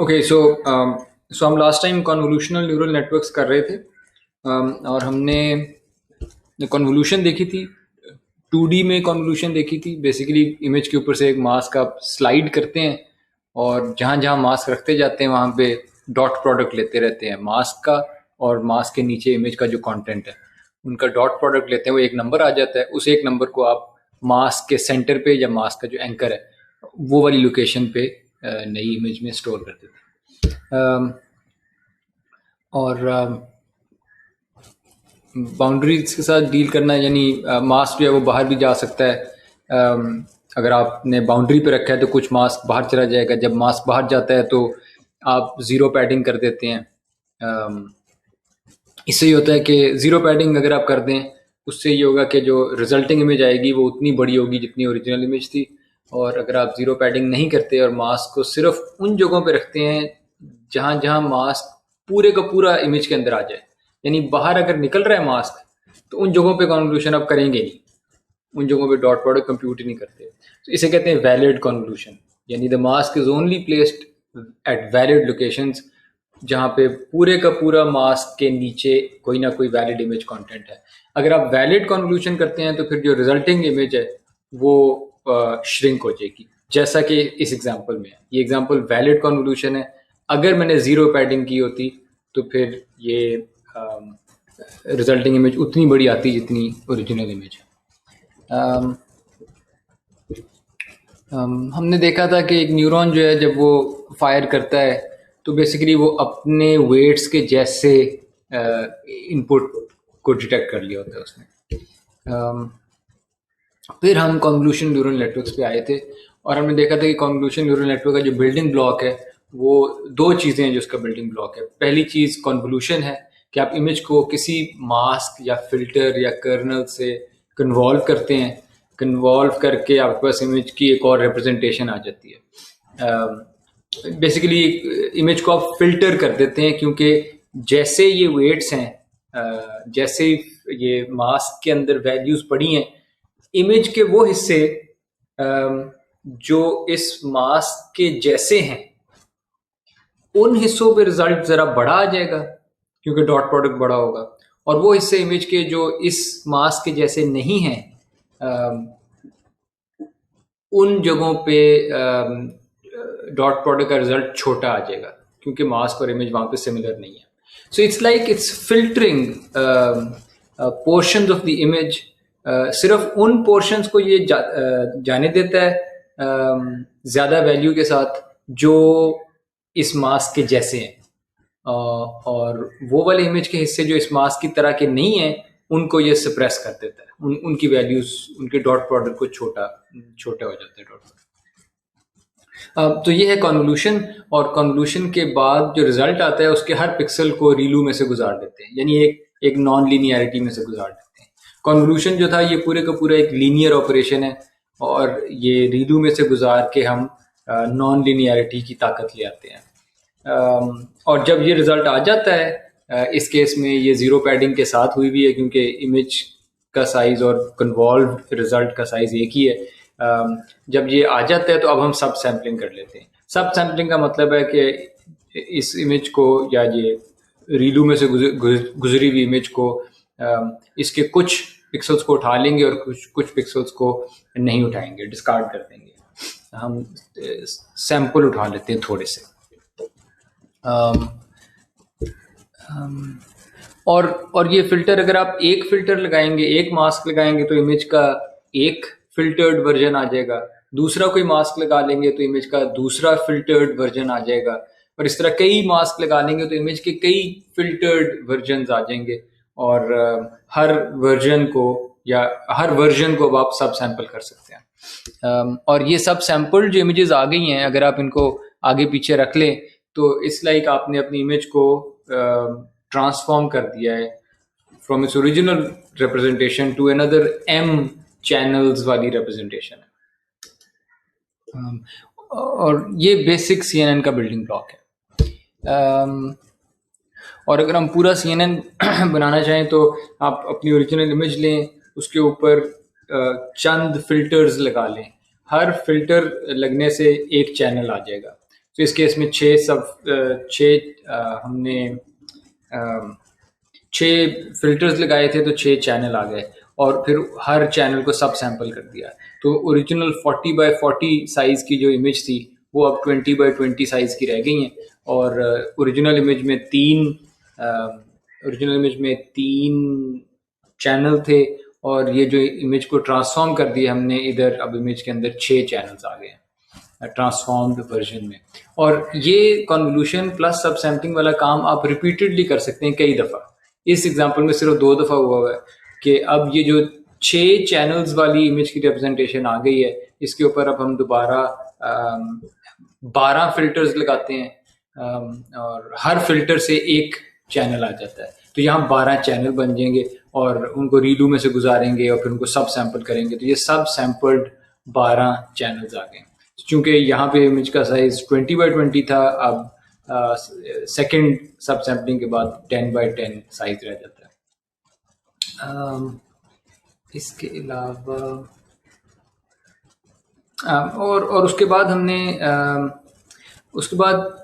Okay so हम last time convolutional neural networks कर रहे थे। और हमने कन्वोल्यूशन देखी थी, 2D में कन्वोल्यूशन देखी थी। बेसिकली इमेज के ऊपर से एक मास्क आप स्लाइड करते हैं और जहाँ जहाँ मास्क रखते जाते हैं वहाँ पे डॉट प्रोडक्ट लेते रहते हैं मास्क का, और मास्क के नीचे इमेज का जो कंटेंट है उनका डॉट प्रोडक्ट लेते हैं। वो एक नंबर आ जाता है, उस एक नंबर को आप मास्क के सेंटर पे या मास्क का जो एंकर है वो वाली लोकेशन पे नई इमेज में स्टोर कर देते हैं। और बाउंड्रीज के साथ डील करना, यानी मास्क जो है वो बाहर भी जा सकता है। अगर आपने बाउंड्री पे रखा है तो कुछ मास्क बाहर चला जाएगा। जब मास्क बाहर जाता है तो आप ज़ीरो पैडिंग कर देते हैं। इससे ये होता है कि ज़ीरो पैडिंग अगर आप कर दें उससे ये होगा कि जो रिजल्टिंग इमेज आएगी वो उतनी बड़ी होगी जितनी ओरिजिनल इमेज थी। और अगर आप ज़ीरो पैडिंग नहीं करते और मास्क को सिर्फ उन जगहों पे रखते हैं जहाँ जहाँ मास्क पूरे का पूरा इमेज के अंदर आ जाए, यानी बाहर अगर निकल रहा है मास्क तो उन जगहों पे कन्वोल्यूशन आप करेंगे नहीं, उन जगहों पे डॉट प्रोडक्ट कंप्यूट ही नहीं करते। तो इसे कहते हैं वैलिड कन्वोल्यूशन, यानी the mask is only placed at valid locations, जहाँ पे पूरे का पूरा मास्क के नीचे कोई ना कोई वैलिड इमेज कंटेंट है। अगर आप वैलिड कन्वोल्यूशन करते हैं तो फिर जो रिजल्टिंग इमेज है वो श्रिंक हो जाएगी, जैसा कि इस एग्जांपल में है। ये एग्जांपल वैलिड कन्वोल्यूशन है। अगर मैंने ज़ीरो पैडिंग की होती तो फिर ये रिजल्टिंग इमेज उतनी बड़ी आती जितनी ओरिजिनल इमेज है। हमने देखा था कि एक न्यूरॉन जो है जब वो फायर करता है तो बेसिकली वो अपने वेट्स के जैसे इनपुट को डिटेक्ट कर लिया होता है उसने। फिर हम कन्वोल्यूशन न्यूरल नेटवर्क्स पे आए थे और हमने देखा था कि कन्वोल्यूशन न्यूरल नेटवर्क का जो बिल्डिंग ब्लॉक है वो दो चीज़ें हैं जो उसका बिल्डिंग ब्लॉक है। पहली चीज़ कन्वोल्यूशन है कि आप इमेज को किसी मास्क या फिल्टर या कर्नल से कन्वॉल्व करते हैं, कन्वॉल्व करके आपके पास इमेज की एक और रिप्रेजेंटेशन आ जाती है। बेसिकली इमेज को आप फिल्टर कर देते हैं क्योंकि जैसे ये वेट्स हैं, जैसे ये मास्क के अंदर वैल्यूज पड़ी हैं, इमेज के वो हिस्से जो इस मास्क के जैसे हैं उन हिस्सों पे रिजल्ट जरा बड़ा आ जाएगा क्योंकि डॉट प्रोडक्ट बड़ा होगा, और वो हिस्से इमेज के जो इस मास्क के जैसे नहीं हैं उन जगहों पे डॉट प्रोडक्ट का रिजल्ट छोटा आ जाएगा क्योंकि मास्क और इमेज वहां पे सिमिलर नहीं है। So it's like it's filtering portions of the image. सिर्फ उन पोर्शंस को ये जाने देता है ज्यादा वैल्यू के साथ जो इस मास्क के जैसे हैं, और वो वाले इमेज के हिस्से जो इस मास्क की तरह के नहीं हैं उनको ये सप्रेस कर देता है। उनकी वैल्यूज, उनके डॉट प्रोडक्ट को छोटा हो जाता है डॉट प्रोडक्ट। तो ये है कन्वोल्यूशन, और कन्वोल्यूशन के बाद जो रिजल्ट आता है उसके हर पिक्सल को रीलू में से गुजार देते हैं, यानी एक नॉन लीनियरिटी में से गुजार देते हैं। कन्वोल्यूशन जो था ये पूरे का पूरा एक लीनियर ऑपरेशन है और ये रीलू में से गुजार के हम नॉन लीनियरिटी की ताकत ले आते हैं। और जब ये रिजल्ट आ जाता है, इस केस में ये ज़ीरो पैडिंग के साथ हुई भी है क्योंकि इमेज का साइज़ और कन्वॉल्व्ड रिजल्ट का साइज़ एक ही है। जब ये आ जाता है तो अब हम सब सैम्पलिंग कर लेते हैं। सब सैम्पलिंग का मतलब है कि इस इमेज को या ये रीलू में से गुजरी हुई इमेज को इसके कुछ पिक्सल्स को उठा लेंगे और कुछ पिक्सल्स को नहीं उठाएंगे, डिस्कार्ड कर देंगे। हम सैंपल उठा लेते हैं थोड़े से। और ये फिल्टर, अगर आप एक फिल्टर लगाएंगे, एक मास्क लगाएंगे तो इमेज का एक फिल्टर्ड वर्जन आ जाएगा, दूसरा कोई मास्क लगा लेंगे तो इमेज का दूसरा फिल्टर्ड वर्जन आ जाएगा, और इस तरह कई मास्क लगा लेंगे तो इमेज के कई फिल्टर्ड वर्जन्स आ जाएंगे। और हर वर्जन को अब आप सब सैंपल कर सकते हैं। और ये सब सैंपल जो इमेजेस आ गई हैं, अगर आप इनको आगे पीछे रख लें तो इट्स लाइक आपने अपनी इमेज को ट्रांसफॉर्म कर दिया है from its original representation to another M channels वाली रिप्रेजेंटेशन है। और ये बेसिक CNN का बिल्डिंग ब्लॉक है। और अगर हम पूरा CNN बनाना चाहें तो आप अपनी ओरिजिनल इमेज लें, उसके ऊपर चंद फिल्टर्स लगा लें, हर फिल्टर लगने से एक चैनल आ जाएगा। तो इस केस में हमने 6 फिल्टर्स लगाए थे तो 6 चैनल आ गए और फिर हर चैनल को सब सैंपल कर दिया। तो ओरिजिनल 40x40 साइज़ की जो इमेज थी वो अब 20x20 साइज़ की रह गई हैं और ओरिजिनल इमेज में 3 चैनल थे और ये जो इमेज को ट्रांसफॉर्म कर दिया हमने इधर, अब इमेज के अंदर 6 चैनल्स आ गए हैं ट्रांसफॉर्म्ड वर्जन में। और ये कन्वोल्यूशन प्लस सब सैम्पलिंग वाला काम आप रिपीटेडली कर सकते हैं कई दफ़ा। इस एग्जांपल में सिर्फ 2 दफ़ा हुआ है कि अब ये जो 6 चैनल्स वाली इमेज की रिप्रेजेंटेशन आ गई है, इसके ऊपर अब हम दोबारा 12 फिल्टर्स लगाते हैं और हर फिल्टर से एक चैनल आ जाता है। तो यहाँ 12 चैनल बन जाएंगे और उनको रीडू में से गुजारेंगे और फिर उनको सब सैंपल करेंगे, तो ये सब सैंपल्ड 12 चैनल्स आ गए। चूँकि यहाँ पे इमेज का साइज 20x20 था, अब सेकेंड सब सैम्पलिंग के बाद 10x10 साइज रह जाता है। इसके अलावा और उसके बाद हमने उसके बाद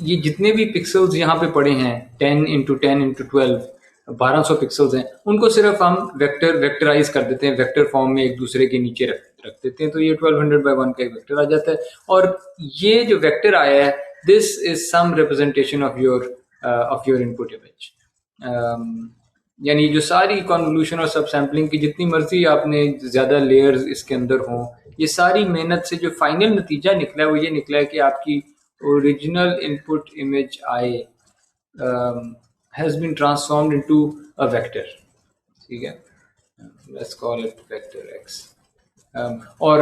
ये जितने भी पिक्सल्स यहाँ पे पड़े हैं 10x10x12 1200 पिक्सल्स हैं, उनको सिर्फ हम वेक्टराइज कर देते हैं, वेक्टर फॉर्म में एक दूसरे के नीचे रख देते हैं, तो ये 1200x1 का एक वेक्टर आ जाता है। और ये जो वेक्टर आया है, this is some representation of your input image. यानी जो सारी कन्वोल्यूशन और सब सैम्पलिंग की जितनी मर्जी आपने ज़्यादा लेयर्स इसके अंदर हों, ये सारी मेहनत से जो फाइनल नतीजा निकला है वो ये निकला है कि आपकी original input image I has been transformed into a vector, ठीक है, let's call it vector x। और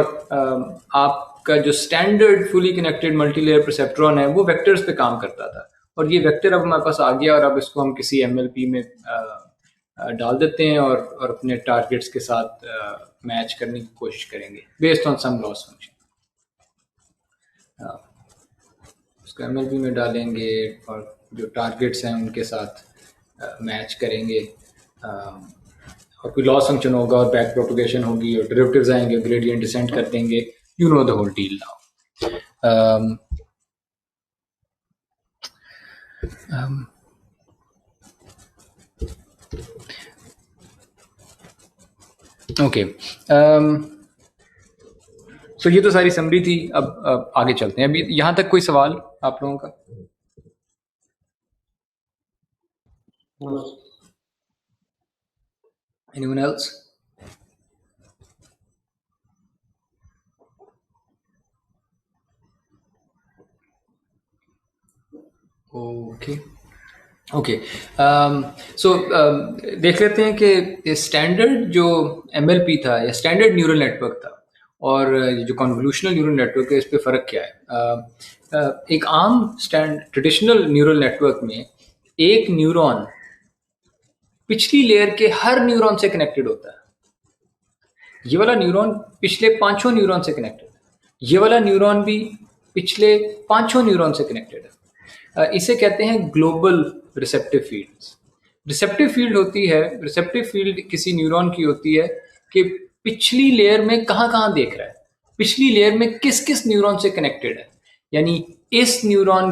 आपका जो standard fully connected multilayer perceptron है वो वेक्टर्स पे काम करता था और ये वेक्टर अब हमारे पास आ गया और अब इसको हम किसी MLP में डाल देते हैं और अपने टारगेट्स के साथ मैच करने की कोशिश करेंगे based on some loss function. उसको MLP में डालेंगे और जो टारगेट्स हैं उनके साथ मैच करेंगे और कोई लॉस फंक्शन होगा और बैक प्रोपगेशन होगी और डेरिवेटिव्स आएंगे, ग्रेडियंट डिसेंट कर देंगे, you know the whole deal now. Okay, so ये तो सारी समरी थी। अब आगे चलते हैं। अभी यहाँ तक कोई सवाल आप लोगों का? Anyone else? ओके, सो देख लेते हैं कि स्टैंडर्ड जो MLP था या स्टैंडर्ड न्यूरल नेटवर्क था और जो कन्वोल्यूशनल न्यूरल नेटवर्क है, इस पे फ़र्क क्या है। एक आम ट्रेडिशनल न्यूरल नेटवर्क में एक न्यूरॉन पिछली लेयर के हर न्यूरॉन से कनेक्टेड होता है। ये वाला न्यूरॉन पिछले 5 न्यूरॉन से कनेक्टेड है, ये वाला न्यूरॉन भी पिछले 5 न्यूरॉन से कनेक्टेड है। इसे कहते हैं global receptive fields. Receptive field होती है, रिसेप्टिव फील्ड किसी न्यूरॉन की होती है कि पिछली लेयर में कहाँ देख रहा है, पिछली लेयर में किस किस न्यूरॉन से कनेक्टेड है। यानी इस न्यूरॉन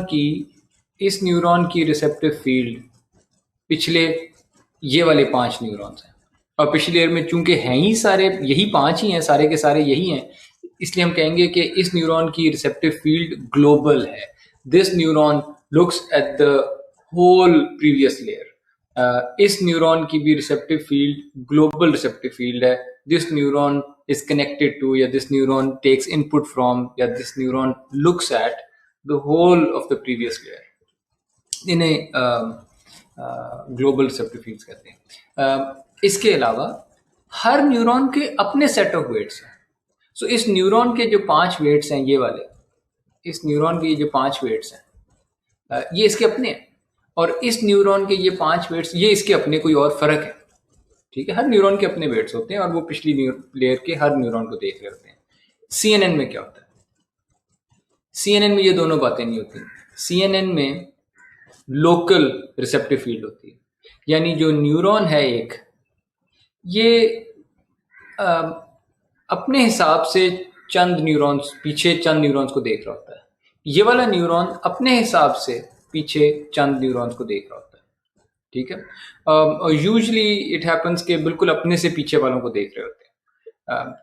की रिसेप्टिव फील्ड पिछले ये वाले 5 न्यूरॉन्स हैं और पिछली लेयर में चूंकि हैं ही सारे, यही 5 ही हैं, सारे के सारे यही हैं, इसलिए हम कहेंगे कि इस न्यूरॉन की रिसेप्टिव फील्ड ग्लोबल है। This neuron looks at the whole previous layer. इस न्यूरॉन की भी receptive field global receptive field है। This neuron is connected to, या this neuron takes input from, या this neuron looks at the whole of the previous layer. इन्हें global receptive fields कहते हैं। इसके अलावा हर न्यूरॉन के अपने सेट ऑफ वेट्स हैं। सो इस न्यूरॉन के जो 5 वेट्स हैं, ये वाले, इस न्यूरॉन के जो 5 वेट्स हैं, ये इसके अपने हैं, और इस न्यूरॉन के ये 5 वेट्स, ये इसके अपने कोई और फर्क है, ठीक है। हर न्यूरॉन के अपने वेट्स होते हैं और वो पिछली लेयर के हर न्यूरॉन को देख रहे होते हैं। CNN में क्या होता है? CNN में ये दोनों बातें नहीं होती। CNN में लोकल रिसेप्टिव फील्ड होती है, यानी जो न्यूरॉन है एक, ये अपने हिसाब से चंद न्यूरॉन्स को देख रहा होता है। ये वाला न्यूरॉन अपने हिसाब से पीछे चंद न्यूरॉन्स को देख रहा होता है, ठीक है। यूजली इट हैपन्स के बिल्कुल अपने से पीछे वालों को देख रहे होते हैं,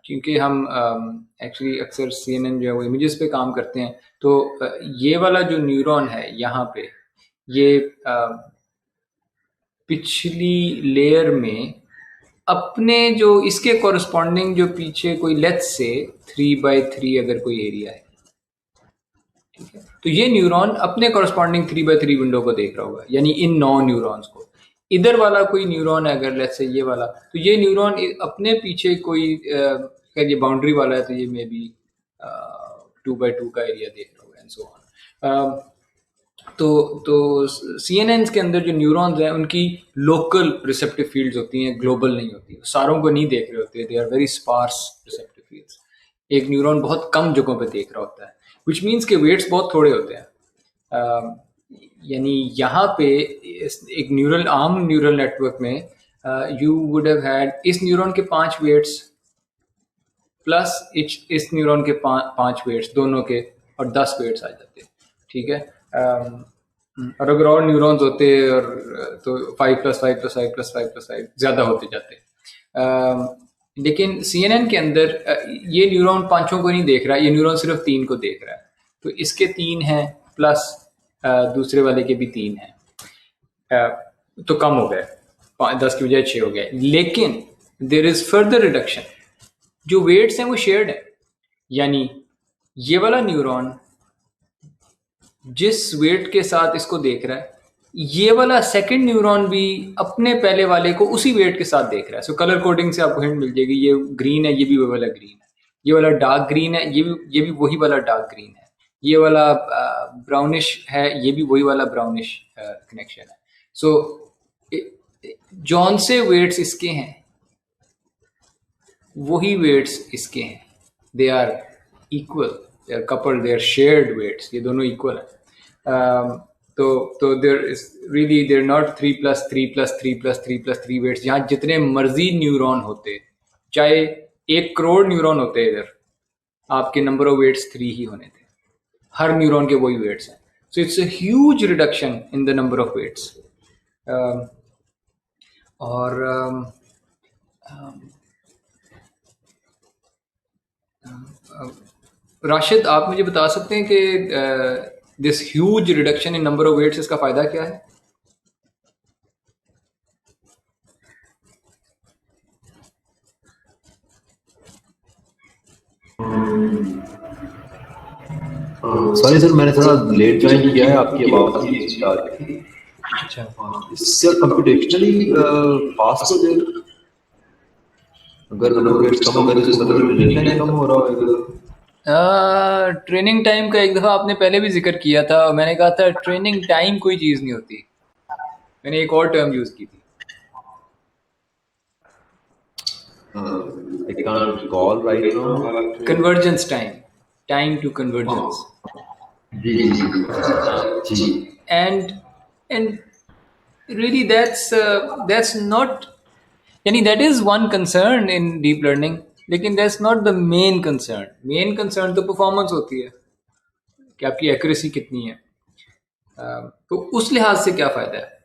क्योंकि हम एक्चुअली अक्सर CNN जो है वो इमेजेस पे काम करते हैं, तो ये वाला जो न्यूरॉन है यहाँ पे, ये पिछली लेयर में अपने जो इसके कॉरस्पॉन्डिंग जो पीछे कोई लेट्स से 3x3 अगर कोई एरिया है, ठीक है, तो ये न्यूरॉन अपने कॉरस्पॉन्डिंग 3x3 विंडो को देख रहा होगा, यानी इन 9 न्यूरॉन्स को। इधर वाला कोई न्यूरॉन है अगर लेट्स से ये वाला, तो ये न्यूरॉन अपने पीछे कोई अगर ये बाउंड्री वाला है तो ये मे बी 2x2 का एरिया देख रहा होगा एंड सो ऑन। तो CNNs के अंदर जो न्यूरॉन्स हैं उनकी लोकल रिसेप्टिव फील्ड्स होती हैं, ग्लोबल नहीं होती, सारों को नहीं देख रहे होते, they are very sparse receptive fields. एक न्यूरॉन बहुत कम जगहों पे देख रहा होता है, विच मीन्स के वेट्स बहुत थोड़े होते हैं। यानी यहाँ पे एक आर्म न्यूरल नेटवर्क में यू वुड हैव हैड इस न्यूरॉन के 5 वेट्स प्लस इस न्यूरॉन के 5 वेट्स दोनों के, और 10 वेट्स आ जाते हैं, ठीक है। और अगर और न्यूरॉन्स होते और तो 5+5+5+5+5 ज़्यादा होते जाते। लेकिन CNN के अंदर ये न्यूरॉन 5 को नहीं देख रहा है, ये न्यूरॉन सिर्फ 3 को देख रहा है, तो इसके 3 हैं प्लस दूसरे वाले के भी 3 हैं, तो कम हो गए, 10 की बजाय 6 हो गए। लेकिन देयर इज फर्दर रिडक्शन, जो वेट्स हैं वो शेयर्ड है, यानी ये वाला न्यूरॉन जिस वेट के साथ इसको देख रहा है, ये वाला सेकंड न्यूरॉन भी अपने पहले वाले को उसी वेट के साथ देख रहा है। सो कलर कोडिंग से आपको हिंट मिल जाएगी, ये ग्रीन है, ये भी वो वाला ग्रीन है, ये वाला डार्क ग्रीन है, ये भी वही वाला डार्क ग्रीन है, ये वाला ब्राउनिश है, ये भी वही वाला ब्राउनिश कनेक्शन है। सो जौन से वेट्स इसके हैं वही वेट्स इसके हैं, they are equal, they are coupled, they are shared weights, ये दोनों इक्वल है। तो there is really there not 3+3+3+3+3 weights, जहाँ जितने मर्जी न्यूरॉन होते, चाहे 1 करोड़ न्यूरॉन होते इधर, आपके नंबर ऑफ वेट्स 3 ही होने थे, हर न्यूरॉन के वही वेट्स हैं। So it's a huge reduction in the number of weights. और राशिद, आप मुझे बता सकते हैं कि this huge reduction in number of weights, इसका फायदा क्या है? सॉरी सर, मैंने थोड़ा लेट ज्वाइन किया है, आपकी आवाज ही स्टार्ट थी। अच्छा, इससे कंप्यूटेशनली फास्ट हो जाएगा अगर नंबर ऑफ वेट्स कम होगा, तो इसका मतलब ट्रेनिंग टाइम कम हो रहा होगा। ट्रेनिंग टाइम का एक दफ़ा आपने पहले भी जिक्र किया था, मैंने कहा था ट्रेनिंग टाइम कोई चीज़ नहीं होती, मैंने एक और टर्म यूज़ की थी। I can't recall right now. Convergence time, time to convergence. जी। And really that's not, यानी that is one concern in deep learning, लेकिन that's not the main concern. Main concern तो परफॉर्मेंस होती है कि आपकी एक्यूरेसी कितनी है। तो उस लिहाज से क्या फ़ायदा है?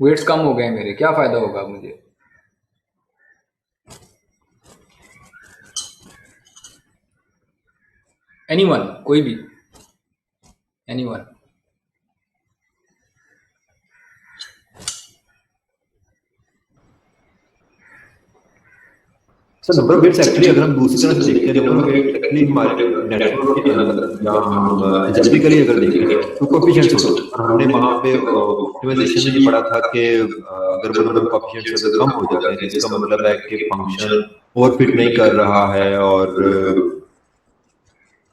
वेट्स कम हो गए मेरे, क्या फ़ायदा होगा मुझे? एनीवन, कोई भी, anyone? Sir number of weights actually अगर हम दूसरी तरह से देखते हैं, नंबर ऑफ वेट्स एक्चुअली हमारे नेटवर्क के अंदर या हम जल्दीकली अगर देखेंगे तो कोएफिशिएंट्स होते हैं। हमने वहां पे ऑप्टिमाइजेशन में पढ़ा था कि अगर वो नंबर ऑफ कोएफिशिएंट्स अगर कम हो जाते हैं, इसका मतलब है कि फंक्शन ओवरफिट नहीं कर रहा है, और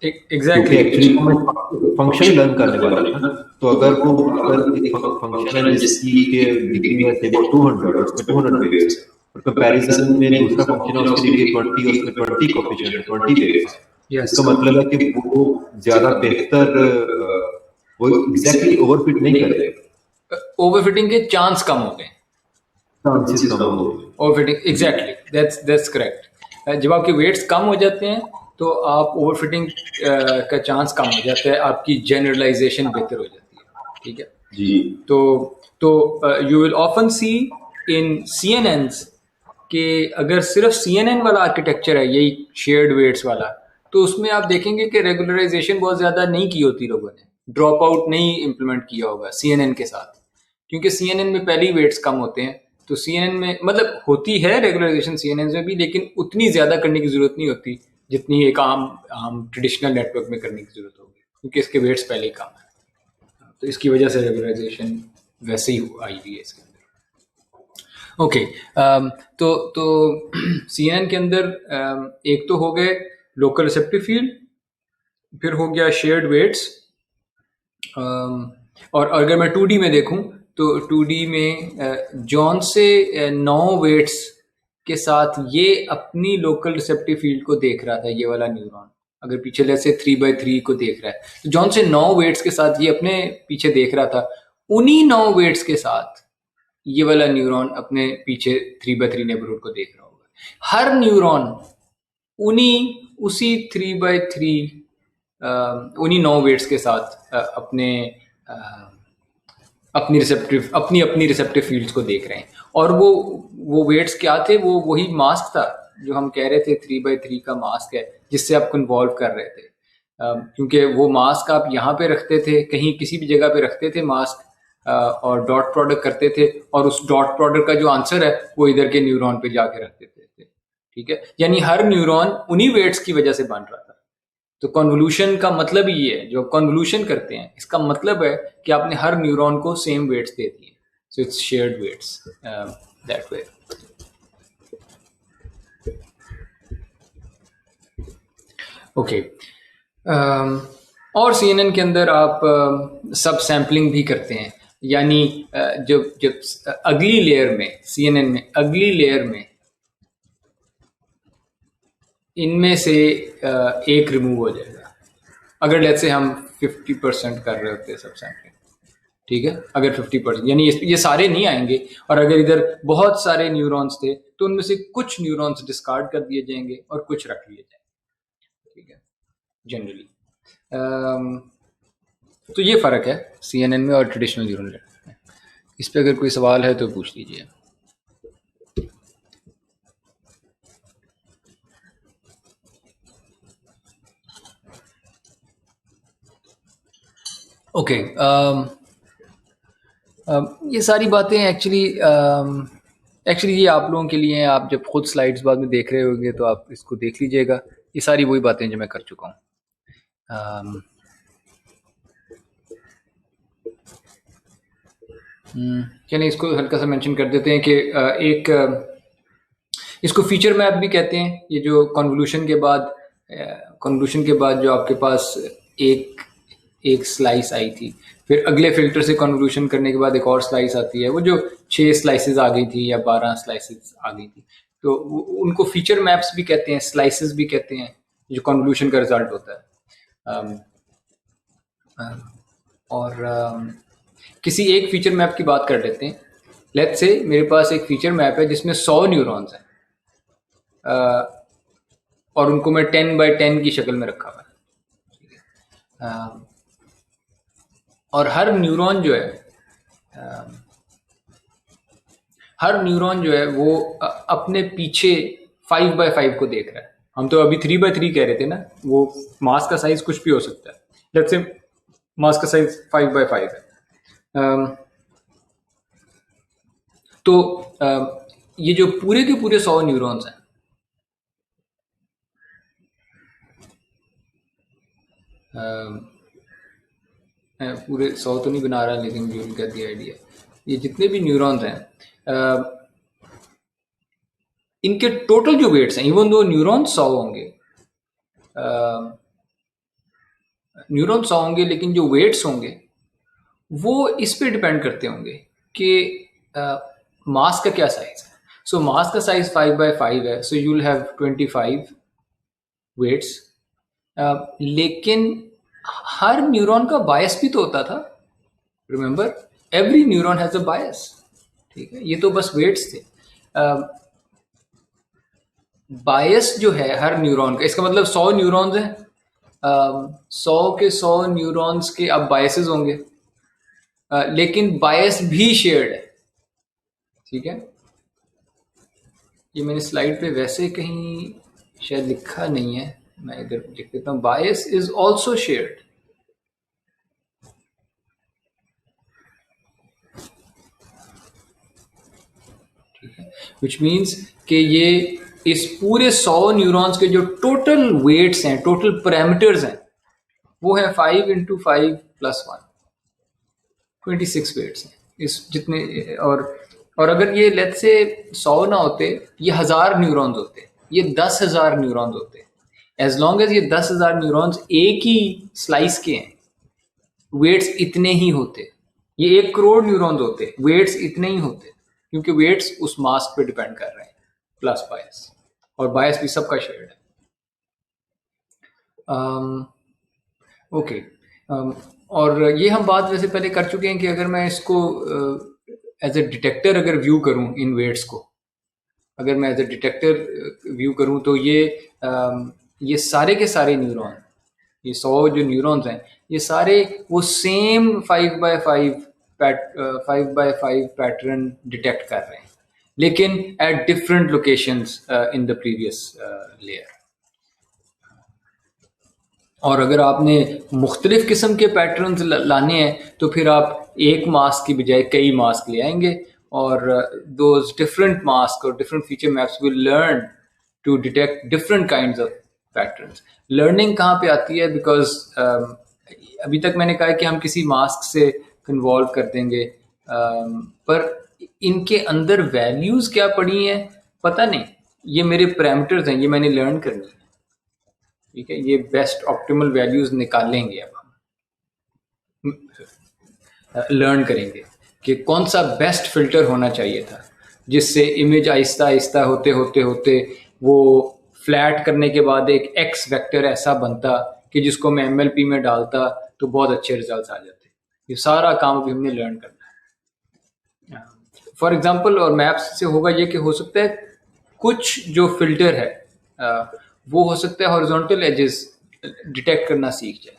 एग्जैक्टली एक्चुअली फंक्शन लर्न करने वाला है ना। तो अगर वो फंक्शन है जिसकी के डिग्री है से 200 और उसमें 200 वेट्स, और कंपैरिजन में दूसरा फंक्शन है उसकी डिग्री 20 और उसमें 20 कोएफिशिएंट 20 वेट्स, इसका मतलब है कि वो ज्यादा बेहतर, वो एग्जैक्टली ओवरफिट नहीं कर रहे, ओवरफिटिंग के चांस कम हो गए, चांसेस कम हो गए। Overfitting, exactly, that's correct. जब आपके वेट्स कम हो जाते हैं तो आप ओवरफिटिंग का चांस कम हो जाता है, आपकी जनरलाइजेशन बेहतर हो जाती है, ठीक है। जी तो you will often see in CNNs कि अगर सिर्फ CNN वाला आर्किटेक्चर है, यही शेयर्ड वेट्स वाला, तो उसमें आप देखेंगे कि रेगुलराइजेशन बहुत ज़्यादा नहीं की होती लोगों ने, ड्रॉप आउट नहीं इम्प्लीमेंट किया होगा CNN के साथ, क्योंकि CNN में पहले ही वेट्स कम होते हैं। तो CNN में मतलब होती है रेगुलराइजेशन CNN में भी, लेकिन उतनी ज़्यादा करने की ज़रूरत नहीं होती जितनी एक आम आम ट्रेडिशनल नेटवर्क में करने की ज़रूरत होगी, क्योंकि इसके वेट्स पहले ही कम है। तो इसकी वजह से रेगुलराइजेशन वैसे ही आई हुई है इसके अंदर। ओके, तो CNN के अंदर एक तो हो गए लोकल रिसेप्टिव फील्ड, फिर हो गया शेयर्ड वेट्स, और अगर मैं 2D में देखूं तो 2D में जॉन से 9 वेट्स के साथ ये अपनी लोकल रिसेप्टिव फील्ड को देख रहा था, ये वाला न्यूरॉन अगर पीछे ले से 3/3 को देख रहा है, तो जॉन से 9 वेट्स के साथ ये अपने पीछे देख रहा था। उन्हीं 9 वेट्स के साथ ये वाला न्यूरॉन अपने पीछे 3/3 नेबरहुड को देख रहा होगा। हर न्यूरॉन उसी 3/3 उन्हीं 9 वेट्स के साथ अपनी रिसेप्टिव फील्ड्स को देख रहे हैं। और वो वेट्स क्या थे? वो वही मास्क था जो हम कह रहे थे 3/3 का मास्क है, जिससे आप कन्वॉल्व कर रहे थे। क्योंकि वो मास्क आप यहाँ पे रखते थे, कहीं किसी भी जगह पे रखते थे मास्क, और डॉट प्रोडक्ट करते थे, और उस डॉट प्रोडक्ट का जो आंसर है वो इधर के न्यूरॉन पे जाके रख देते थे, ठीक है। यानी हर न्यूरॉन उन्हीं वेट्स की वजह से बन रहा था। तो कन्वोल्यूशन का मतलब ही है, जो कन्वोल्यूशन करते हैं इसका मतलब है कि आपने हर न्यूरॉन को सेम वेट्स दे दिए, so it's shared weights that way. Okay, और CNN के अंदर आप सब सैम्पलिंग भी करते हैं, यानी जब अगली लेयर में CNN में अगली लेयर में इनमें से एक रिमूव हो जाएगा, अगर लेट्स से हम 50% कर रहे होते हैं सब सैम्पलिंग, ठीक है। अगर 50%, यानी ये सारे नहीं आएंगे, और अगर इधर बहुत सारे न्यूरॉन्स थे तो उनमें से कुछ न्यूरॉन्स डिस्कार्ड कर दिए जाएंगे और कुछ रख लिए जाएंगे, ठीक है, जनरली। तो ये फ़र्क है CNN में और ट्रेडिशनल न्यूरल नेटवर्क में। इस पे अगर कोई सवाल है तो पूछ लीजिए। ओके, ये सारी बातें एक्चुअली ये आप लोगों के लिए हैं। आप जब खुद स्लाइड्स बाद में देख रहे होंगे तो आप इसको देख लीजिएगा। ये सारी वही बातें जो मैं कर चुका हूँ। चलिए इसको हल्का सा मेंशन कर देते हैं कि इसको फीचर मैप भी कहते हैं। ये जो कन्वोल्यूशन के बाद जो आपके पास एक स्लाइस आई थी, फिर अगले फिल्टर से कन्वोल्यूशन करने के बाद एक और स्लाइस आती है, वो जो 6 स्लाइसेस आ गई थी या 12 स्लाइसेस आ गई थी, तो उनको फीचर मैप्स भी कहते हैं, स्लाइसेस भी कहते हैं, जो कन्वोल्यूशन का रिजल्ट होता है। और किसी एक फीचर मैप की बात कर लेते हैं। लेट्स से मेरे पास एक फीचर मैप है जिसमें 100 न्यूरॉन्स हैं, और उनको मैं 10/10 की शक्ल में रखा हुआ है। और हर न्यूरॉन जो है वो अपने पीछे 5/5 को देख रहा है। हम तो अभी 3/3 कह रहे थे ना, वो मास का साइज कुछ भी हो सकता है। लेट्स से मास का साइज 5/5 है। तो ये जो पूरे के पूरे 100 न्यूरॉन्स हैं, पूरे 100 तो नहीं बना रहा, लेकिन जो उनका दिया आइडिया, ये जितने भी न्यूरॉन्स हैं, इनके टोटल जो वेट्स हैं, इवन दो न्यूरॉन 100 होंगे, लेकिन जो वेट्स होंगे वो इस पे डिपेंड करते होंगे कि मास का क्या साइज है। सो मास का साइज 5/5 है, so you will have 25 weights. लेकिन हर न्यूरॉन का बायस भी तो होता था। Remember, every neuron has a bias, ठीक है। ये तो बस वेट्स थे। बायस जो है हर न्यूरॉन का, इसका मतलब 100 न्यूरॉन्स हैं, 100 के 100 न्यूरॉन्स के अब बायसेस होंगे, लेकिन बायस भी शेयर्ड है, ठीक है। ये मैंने स्लाइड पे वैसे कहीं शायद लिखा नहीं है, मैं इधर लिख देता हूँ, बायस इज ऑल्सो शेयर्ड। ठीक है, विच मीन्स कि ये इस पूरे 100 न्यूरॉन्स के जो टोटल वेट्स हैं, टोटल पैरामीटर्स हैं, वो है 5 इंटू 5 प्लस 1, 26 वेट्स हैं इस जितने। और अगर ये लेट्स से 100 ना होते, ये 1000 न्यूरॉन्स होते, ये 10,000 न्यूरॉन्स होते, एज लॉन्ग एज ये 10,000 न्यूरॉन्स एक ही स्लाइस के हैं, वेट्स इतने ही होते। ये 1 करोड़ न्यूरॉन्स होते, वेट्स इतने ही होते, क्योंकि वेट्स उस मास पे डिपेंड कर रहे हैं, प्लस बायस, और बायस भी सबका शेयर है। ओके, और ये हम बात वैसे पहले कर चुके हैं कि अगर मैं इसको एज ए डिटेक्टर अगर व्यू करूं इन वेट्स को, अगर मैं एज ए डिटेक्टर व्यू करूं तो ये सारे के सारे न्यूरॉन, ये 100 जो न्यूरॉन्स हैं, ये सारे वो सेम 5x5 पैटर्न डिटेक्ट कर रहे हैं, लेकिन at different locations in the previous layer. और अगर आपने मुख्तलिफ किस्म के पैटर्न्स लाने हैं तो फिर आप एक मास्क की बजाय कई मास्क ले आएंगे, और दोज डिफरेंट मास्क और different feature maps will learn to detect different kinds of patterns. Learning कहाँ पे आती है? बिकॉज अभी तक मैंने कहा है कि हम किसी मास्क से कन्वॉल्व कर देंगे, पर इनके अंदर वैल्यूज क्या पड़ी हैं पता नहीं, ये मेरे पैरामीटर्स हैं, ये मैंने लर्न करनी है, ठीक है। ये बेस्ट ऑप्टिमल वैल्यूज निकालेंगे, अब हम लर्न करेंगे कि कौन सा बेस्ट फिल्टर होना चाहिए था, जिससे इमेज आहिस्ता आहिस्ता होते होते होते वो फ्लैट करने के बाद एक एक्स वेक्टर ऐसा बनता कि जिसको मैं MLP में डालता तो बहुत अच्छे रिजल्ट्स आ जाते। ये सारा काम अभी हमने लर्न करना है। फॉर एग्जांपल, और मैप्स से होगा ये कि हो सकता है कुछ जो फिल्टर है वो हो सकता है हॉरिजॉन्टल एजेस डिटेक्ट करना सीख जाए,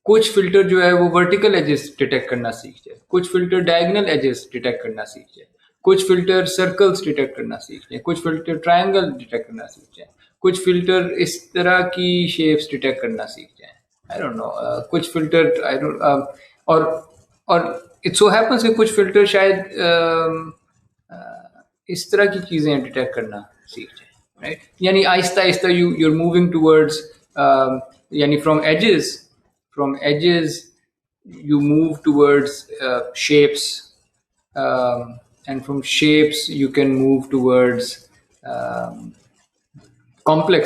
कुछ फिल्टर जो है वो वर्टिकल एजेस डिटेक्ट करना सीख जाए, कुछ फिल्टर डायगोनल एजेस डिटेक्ट करना सीख जाए, कुछ फिल्टर सर्कल्स डिटेक्ट करना सीख जाए, कुछ फिल्टर ट्रायंगल डिटेक्ट करना सीख जाए, कुछ फिल्टर इस तरह की शेप्स डिटेक्ट करना सीख जाए, आई डोंट नो, कुछ फिल्टर आई डोंट, और इट सो हैपेंस कि कुछ फिल्टर शायद इस तरह की चीजें डिटेक्ट करना सीख जाए, राइट। यानी Aahista Aahista you're moving towards यानी from edges you move towards shapes, and from shapes you can move towards complex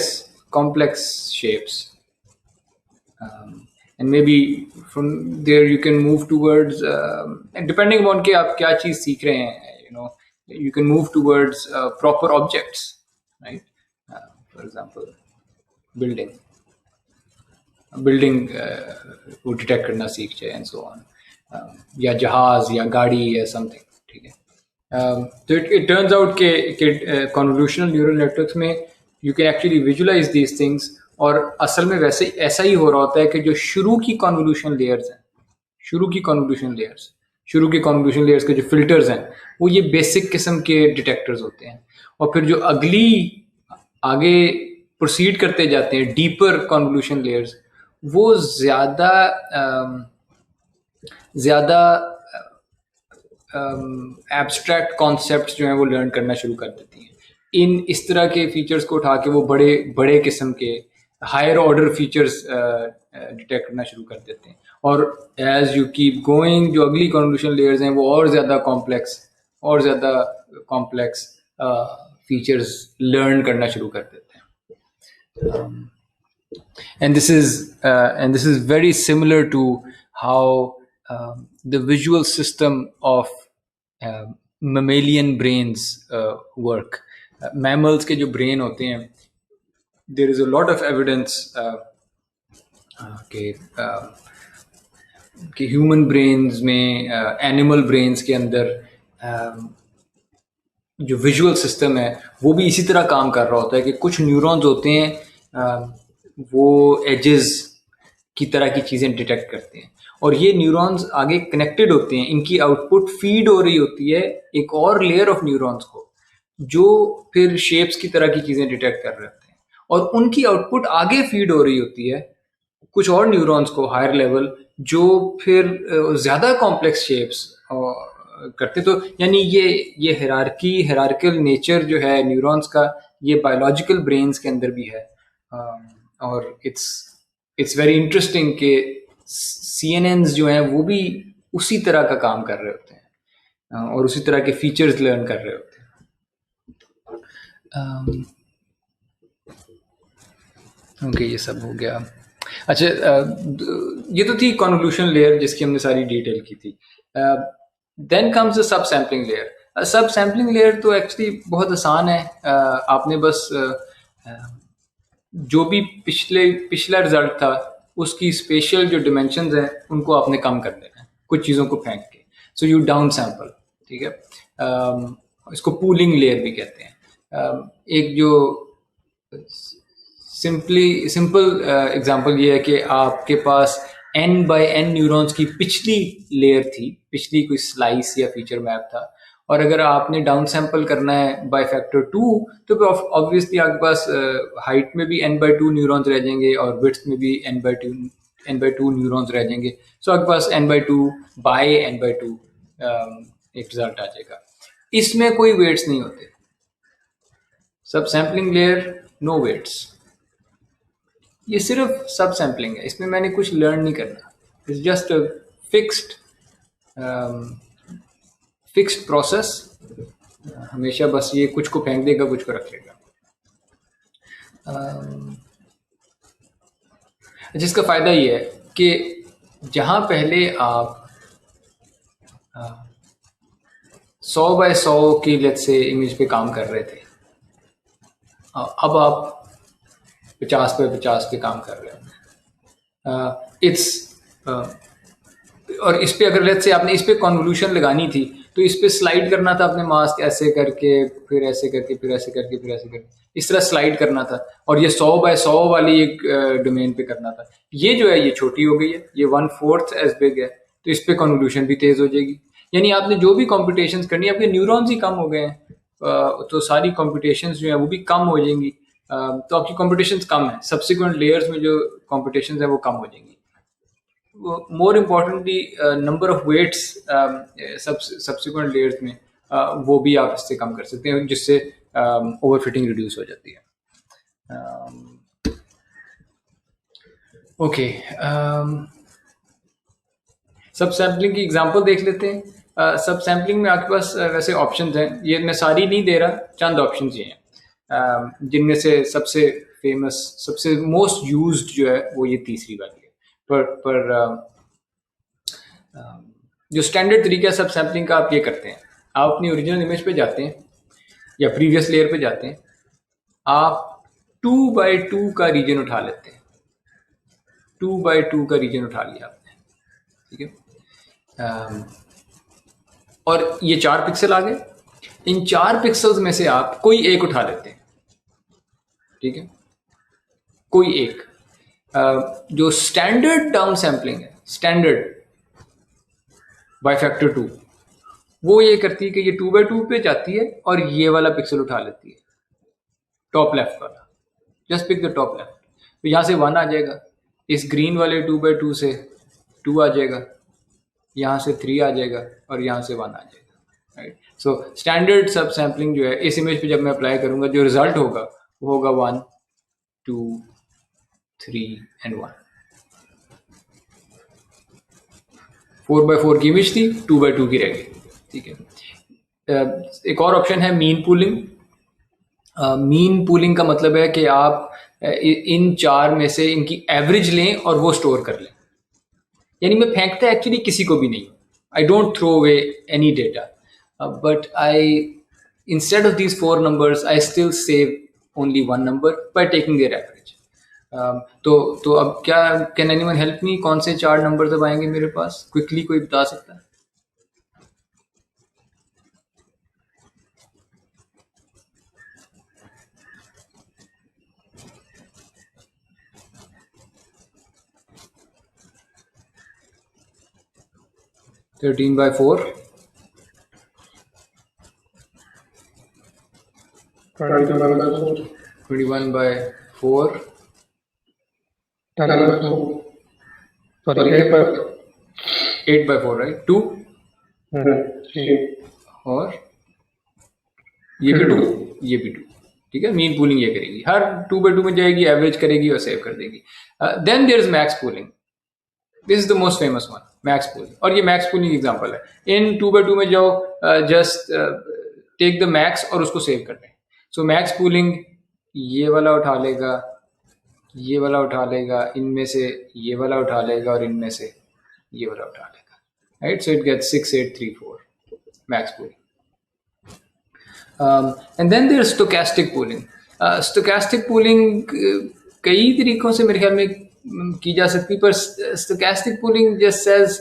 shapes, and maybe from there you can move towards and depending on कि आप क्या चीज सीख रहे हैं, you can move towards proper objects, right? For example, building वो detect करना सीख जाए एंड सो ऑन, या जहाज या गाड़ी या समथिंग, ठीक है। तो इट टर्न्स आउट कि कन्वोल्यूशनल न्यूरल नेटवर्क्स में you can actually visualize these things, और असल में वैसे ऐसा ही हो रहा होता है कि जो शुरू की कन्वोल्यूशन लेयर्स हैं, शुरू की कन्वोल्यूशन लेयर्स के जो फिल्टर्स हैं वो ये बेसिक किस्म के डिटेक्टर्स होते हैं, और फिर जो अगली आगे प्रोसीड करते जाते हैं डीपर कन्वोल्यूशन लेयर्स, वो ज़्यादा एब्स्ट्रैक्ट कॉन्सेप्ट्स जो हैं वो लर्न करना शुरू कर देती हैं। इन इस तरह के फीचर्स को उठा के वो बड़े बड़े किस्म के हायर ऑर्डर फीचर्स डिटेक्ट करना शुरू कर देते हैं, और एज यू कीप गोइंग जो अगली कन्वोल्यूशन लेयर्स हैं वो और ज़्यादा कॉम्प्लेक्स फीचर्स लर्न करना शुरू कर देते हैं। And this is very similar to how the visual system of mammalian brains work. Mammals के जो brain होते हैं, there is a lot of evidence कि human brains में animal brains के अंदर जो विजुअल सिस्टम है वो भी इसी तरह काम कर रहा होता है कि कुछ न्यूरॉन्स होते हैं वो एजेस की तरह की चीज़ें डिटेक्ट करते हैं और ये न्यूरॉन्स आगे कनेक्टेड होते हैं, इनकी आउटपुट फीड हो रही होती है एक और लेयर ऑफ न्यूरॉन्स को जो फिर शेप्स की तरह की चीज़ें डिटेक्ट कर रहे होते हैं और उनकी आउटपुट आगे फीड हो रही होती है कुछ और न्यूरॉन्स को हायर लेवल जो फिर ज़्यादा कॉम्प्लेक्स शेप्स करते। तो यानी ये हायरार्किकल नेचर जो है न्यूरॉन्स का ये बायोलॉजिकल ब्रेन्स के अंदर भी है। और इट्स वेरी इंटरेस्टिंग कि सीएनएन्स जो हैं वो भी उसी तरह का काम कर रहे होते हैं और उसी तरह के फीचर्स लर्न कर रहे होते हैं। ओके, ये सब हो गया। अच्छा, ये तो थी कन्वोल्यूशन लेयर जिसकी हमने सारी डिटेल की थी। Then comes the sub sampling layer. Sub sampling layer तो एक्चुअली बहुत आसान है। आपने बस जो भी पिछला रिजल्ट था उसकी स्पेशल जो डिमेंशंस हैं उनको आपने कम कर देना है कुछ चीज़ों को फेंक के। सो यू डाउन सैम्पल, ठीक है। इसको पूलिंग लेयर भी कहते हैं। एक जो सिंपल एग्जांपल ये है कि आपके पास n बाय n न्यूरॉन्स की पिछली लेयर थी, पिछली कोई स्लाइस या फीचर मैप था और अगर आपने डाउन सैंपल करना है बाय फैक्टर 2 तो ऑब्वियसली आपके पास हाइट में भी n/2 न्यूरॉन्स रह जाएंगे और विड्थ में भी n/2 न्यूरॉन्स रह जाएंगे। सो आपके पास n/2 बाय n/2 एक रिजल्ट आ जाएगा। इसमें कोई वेट्स नहीं होते। सब सैम्पलिंग लेयर नो वेट्स, ये सिर्फ सब सैम्पलिंग है, इसमें मैंने कुछ लर्न नहीं करना। It's just a fixed process. हमेशा बस ये कुछ को फेंक देगा, कुछ को रख लेगा। जिसका फ़ायदा ये है कि जहाँ पहले आप 100 बाय 100 की लेट्स से इमेज पे काम कर रहे थे, अब आप 50 बाय 50 पे काम कर रहे हैं। और इस पे अगर लेट्स से आपने इस पे कन्वोल्यूशन लगानी थी तो इस पे स्लाइड करना था अपने मास्क ऐसे करके, फिर ऐसे करके, फिर ऐसे करके, फिर ऐसे करके, इस तरह स्लाइड करना था और ये 100 बाय 100 वाली एक डोमेन पे करना था। ये जो है ये छोटी हो गई है, ये 1/4 एज बिग है, तो इस पे कन्वोल्यूशन भी तेज हो जाएगी। यानी आपने जो भी कॉम्पिटिशन्स करनी है, आपके न्यूरॉन्स ही कम हो गए हैं, तो सारी कॉम्पिटिशन्स जो है वो भी कम हो जाएंगी। तो आपकी कॉम्पिटिशन्स कम है, सब्सिक्वेंट लेयर्स में जो कॉम्पिटिशन्स है वो कम हो जाएंगी। More importantly number of weights subsequent layers में वो भी आप इससे कम कर सकते हैं, जिससे ओवरफिटिंग रिड्यूस हो जाती है। ओके, सब सैम्पलिंग की एग्जांपल देख लेते हैं। सब सैम्पलिंग में आपके पास वैसे ऑप्शंस हैं, ये मैं सारी नहीं दे रहा, चंद ऑप्शंस ये हैं जिनमें से सबसे फेमस, सबसे मोस्ट यूज्ड जो है वो ये तीसरी वाली है। पर जो स्टैंडर्ड तरीका है सब सैम्पलिंग का, आप ये करते हैं, आप अपनी ओरिजिनल इमेज पे जाते हैं या प्रीवियस लेयर पे जाते हैं, आप 2x2 का रीजन उठा लेते हैं। 2x2 का रीजन उठा लिया आपने, ठीक है। और ये 4 पिक्सल आ गए। इन 4 पिक्सल्स में से आप कोई एक उठा लेते हैं, ठीक है, कोई एक। जो स्टैंडर्ड डाउन सैम्पलिंग है, स्टैंडर्ड बाय फैक्टर 2, वो ये करती है कि ये 2x2 पे जाती है और ये वाला पिक्सल उठा लेती है, टॉप लेफ्ट वाला। Just pick the top left. तो यहाँ से 1 आ जाएगा, इस ग्रीन वाले 2x2 से 2 आ जाएगा, यहाँ से 3 आ जाएगा और यहाँ से 1 आ जाएगा, राइट। सो स्टैंडर्ड सब सैम्पलिंग जो है इस इमेज पे जब मैं अप्लाई करूँगा, जो रिजल्ट होगा वो होगा 1 2 3 and 1। 4x4 की इमेज थी, 2x2 की रह गई, ठीक है। एक और ऑप्शन है मीन पूलिंग। मीन पूलिंग का मतलब है कि आप इन 4 में से इनकी एवरेज लें और वो स्टोर कर लें। यानी मैं फेंकता एक्चुअली किसी को भी नहीं, I don't throw away any data, but I instead of these 4 numbers I still save only 1 number by taking their average। तो अब क्या, कैन एनीवन हेल्प मी, कौन से 4 नंबर्स अब आएंगे मेरे पास? क्विकली कोई बता सकता है? 13 by 4, 21 by 4, 21 by 4, 10 by 4, sorry, 8 by 4, 8 by 4, right? 2 3, और ये भी 2, ये भी 2, ठीक है। मीन पूलिंग ये करेगी, हर 2 by 2 में जाएगी, एवरेज करेगी और सेव कर देगी। Then there is max pooling, this is the most famous one, max pooling. और ये मैक्स पूलिंग एग्जांपल है। इन 2 by 2 में जाओ, जस्ट टेक द मैक्स और उसको सेव कर दें। सो मैक्स पूलिंग ये वाला उठा लेगा, ये वाला उठा लेगा, इनमें से ये वाला उठा लेगा और इनमें से ये वाला उठा लेगा, right. So it gets 6 8 3 4 max pooling. And then there is stochastic pooling. Stochastic pooling कई तरीकों से मेरे ख्याल में की जा सकती, पर stochastic pooling just says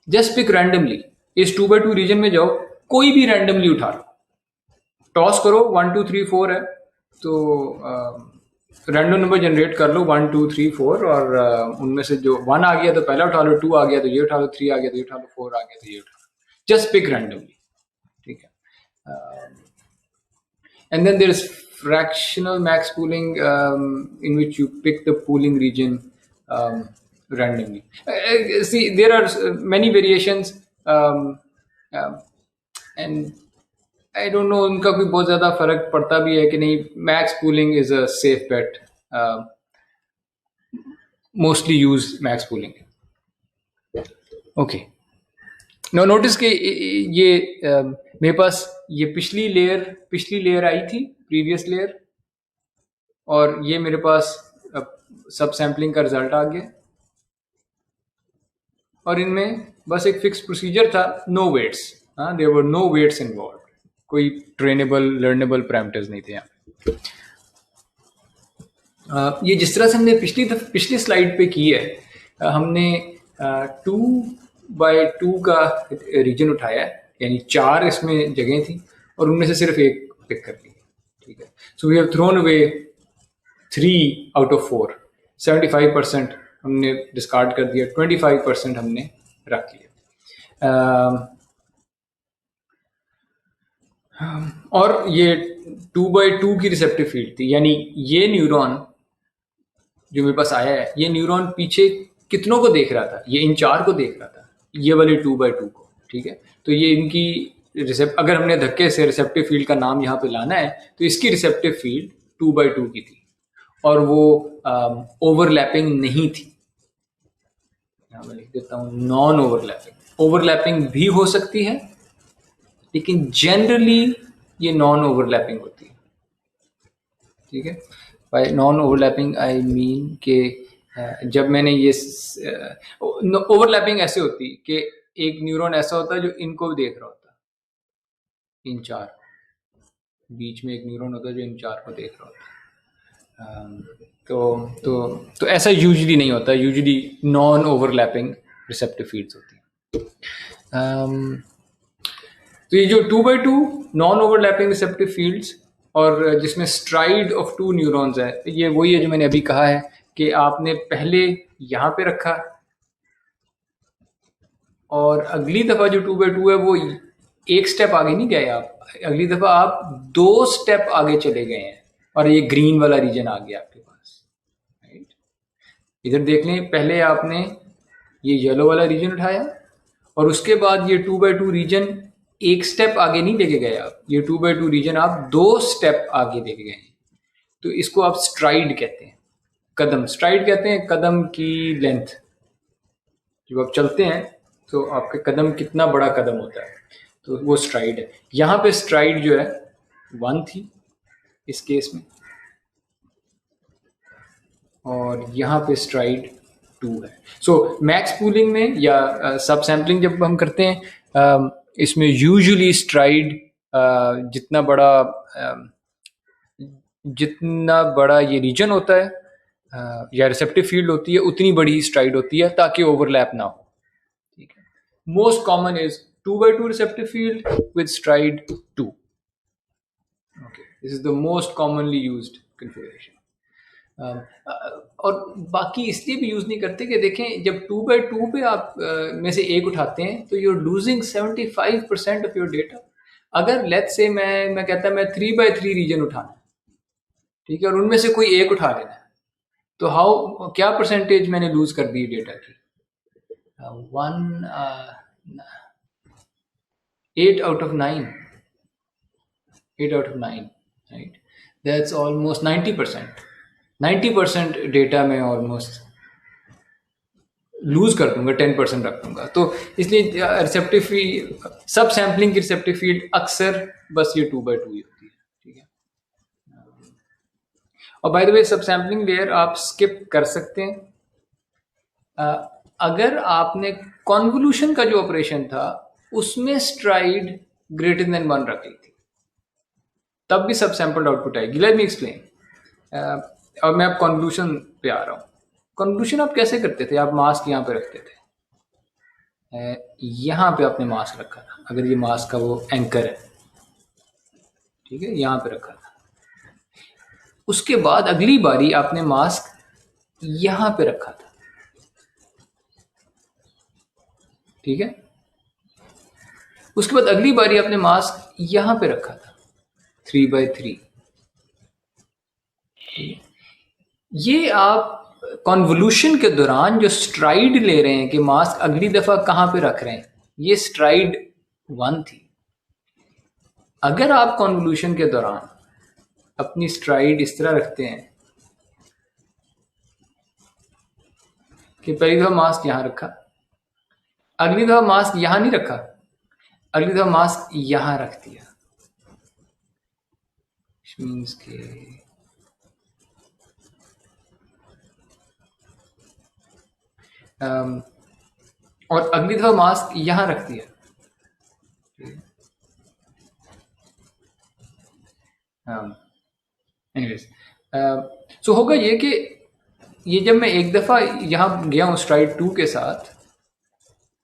just pick randomly. इस 2 by 2 रीजन में जाओ, कोई भी रैंडमली उठा लो, टॉस करो, 1 2 3 4 है तो रैंडम नंबर जनरेट कर लो 1 2 3 4, और उनमें से जो 1 आ गया तो पहला उठा लो, 2 आ गया तो ये उठा लो, 3 आ गया तो ये उठा लो, 4 आ गया तो ये उठा लो, जस्ट पिक रैंडमली, ठीक है। And then there is fractional max pooling, in which you pick the pooling region randomly. See, there are many variations, and I don't know उनका कोई बहुत ज़्यादा फर्क पड़ता भी है कि नहीं। Max pooling is a safe bet, mostly use max pooling. Okay, no notice कि ये मेरे पास ये पिछली लेयर आई थी, प्रीवियस लेयर, और ये मेरे पास सब सैम्पलिंग का रिजल्ट आ गया, और इनमें बस एक फिक्स प्रोसीजर था, no weights, there were no weights involve, कोई ट्रेनेबल लर्नेबल पैरामीटर्स नहीं थे यहाँ पे। ये जिस तरह से हमने पिछली स्लाइड पे की है, हमने 2 by 2 का रीजन उठाया है, यानी 4 इसमें जगह थी और उनमें से सिर्फ एक पिक कर ली, ठीक है। So we have thrown away 3 out of 4, 75% हमने डिस्कार्ड कर दिया, 25% हमने रख लिया। और ये 2 by 2 की रिसेप्टिव फील्ड थी, यानी ये न्यूरॉन जो मेरे पास आया है, ये न्यूरॉन पीछे कितनों को देख रहा था, ये इन 4 को देख रहा था, ये वाले 2 by 2 को, ठीक है। तो ये इनकी अगर हमने धक्के से रिसेप्टिव फील्ड का नाम यहाँ पे लाना है तो इसकी रिसेप्टिव फील्ड 2 by 2 की थी, और वो ओवरलैपिंग नहीं थी। यहाँ मैं लिख देता हूँ नॉन ओवरलैपिंग। ओवरलैपिंग भी हो सकती है, लेकिन जनरली ये नॉन ओवरलैपिंग होती है, ठीक है। Bye non overlapping I mean के जब मैंने ये ओवरलैपिंग ऐसे होती कि एक न्यूरॉन ऐसा होता है जो इनको भी देख रहा होता है, इन 4 बीच में एक न्यूरॉन होता है जो इन 4 को देख रहा होता है। तो ऐसा यूजुअली नहीं होता, usually non overlapping receptive fields होती हैं। तो ये जो 2 by 2 non overlapping receptive fields, और जिसमें स्ट्राइड ऑफ 2 न्यूरॉन्स है, ये वही है जो मैंने अभी कहा है कि आपने पहले यहाँ पे रखा और अगली दफ़ा जो 2 by 2 है वो एक स्टेप आगे नहीं गए आप, अगली दफ़ा आप 2 स्टेप आगे चले गए हैं और ये ग्रीन वाला रीजन आ गया आपके पास, राइट। इधर देख लें, पहले आपने ये येलो वाला रीजन उठाया और उसके बाद ये 2 by 2 रीजन एक स्टेप आगे नहीं लेके गए आप, ये 2 by 2 रीजन आप 2 स्टेप आगे लेके गए, तो इसको आप स्ट्राइड कहते हैं, कदम। स्ट्राइड कहते हैं कदम की लेंथ, जब आप चलते हैं तो आपके कदम कितना बड़ा कदम होता है, तो वो स्ट्राइड है। यहाँ पे स्ट्राइड जो है 1 थी इस केस में, और यहाँ पे स्ट्राइड 2 है। सो मैक्स पूलिंग में या सब सैम्पलिंग जब हम करते हैं, इसमें यूजुअली स्ट्राइड जितना बड़ा ये रीजन होता है या रिसेप्टिव फील्ड होती है, उतनी बड़ी स्ट्राइड होती है ताकि ओवरलैप ना हो, ठीक है। Most common is 2 by 2 receptive field with stride 2. Okay, this is the most commonly used configuration. और बाकी इसलिए भी यूज़ नहीं करते कि देखें जब 2x2 पे आप में से एक उठाते हैं तो you're losing 75% of your data. अगर लेट्स से मैं कहता मैं 3x3 रीजन उठाना है, ठीक है, और उनमें से कोई एक उठा लेना है, तो हाउ क्या परसेंटेज मैंने लूज कर दी डेटा की? 8 out of 9, 8 out of 9, right? That's almost 90%. 90% data में ऑलमोस्ट लूज कर दूंगा, 10% रख दूंगा. तो इसलिए रिसेप्टिव फील्ड, सब सैम्पलिंग की रिसेप्टिव फील्ड अक्सर बस ये 2x2 ही होती है, ठीक है. और बाय द वे सब सैम्पलिंग लेयर आप स्किप कर सकते हैं अगर आपने कॉन्वोल्यूशन का जो ऑपरेशन था उसमें स्ट्राइड ग्रेटर देन 1 रख ली थी, तब भी सब सैंपल्ड आउटपुट आएगी. Let me explain. और मैं अब कॉन्वोल्यूशन पे आ रहा हूँ. कॉन्वोल्यूशन आप कैसे करते थे? आप मास्क यहाँ पे रखते थे, यहाँ पे आपने मास्क रखा था, अगर ये मास्क का वो एंकर है, ठीक है, यहाँ पे रखा था. उसके बाद अगली बारी आपने मास्क यहाँ पे रखा था, ठीक है. उसके बाद अगली बारी आपने मास्क यहाँ पे रखा था 3x3. ये आप कॉन्वोल्यूशन के दौरान जो स्ट्राइड ले रहे हैं कि मास्क अगली दफा कहाँ पे रख रहे हैं, ये स्ट्राइड 1 थी. अगर आप कॉन्वोल्यूशन के दौरान अपनी स्ट्राइड इस तरह रखते हैं कि पहली दफा मास्क यहाँ रखा, अगली दफा मास्क यहाँ नहीं रखा, अगली दफा मास्क यहाँ रख दिया, which means के और अगली दफा मास्क यहाँ रख दिया. एनीवेज, सो होगा ये कि ये जब मैं एक दफ़ा यहाँ गया हूँ स्ट्राइड 2 के साथ,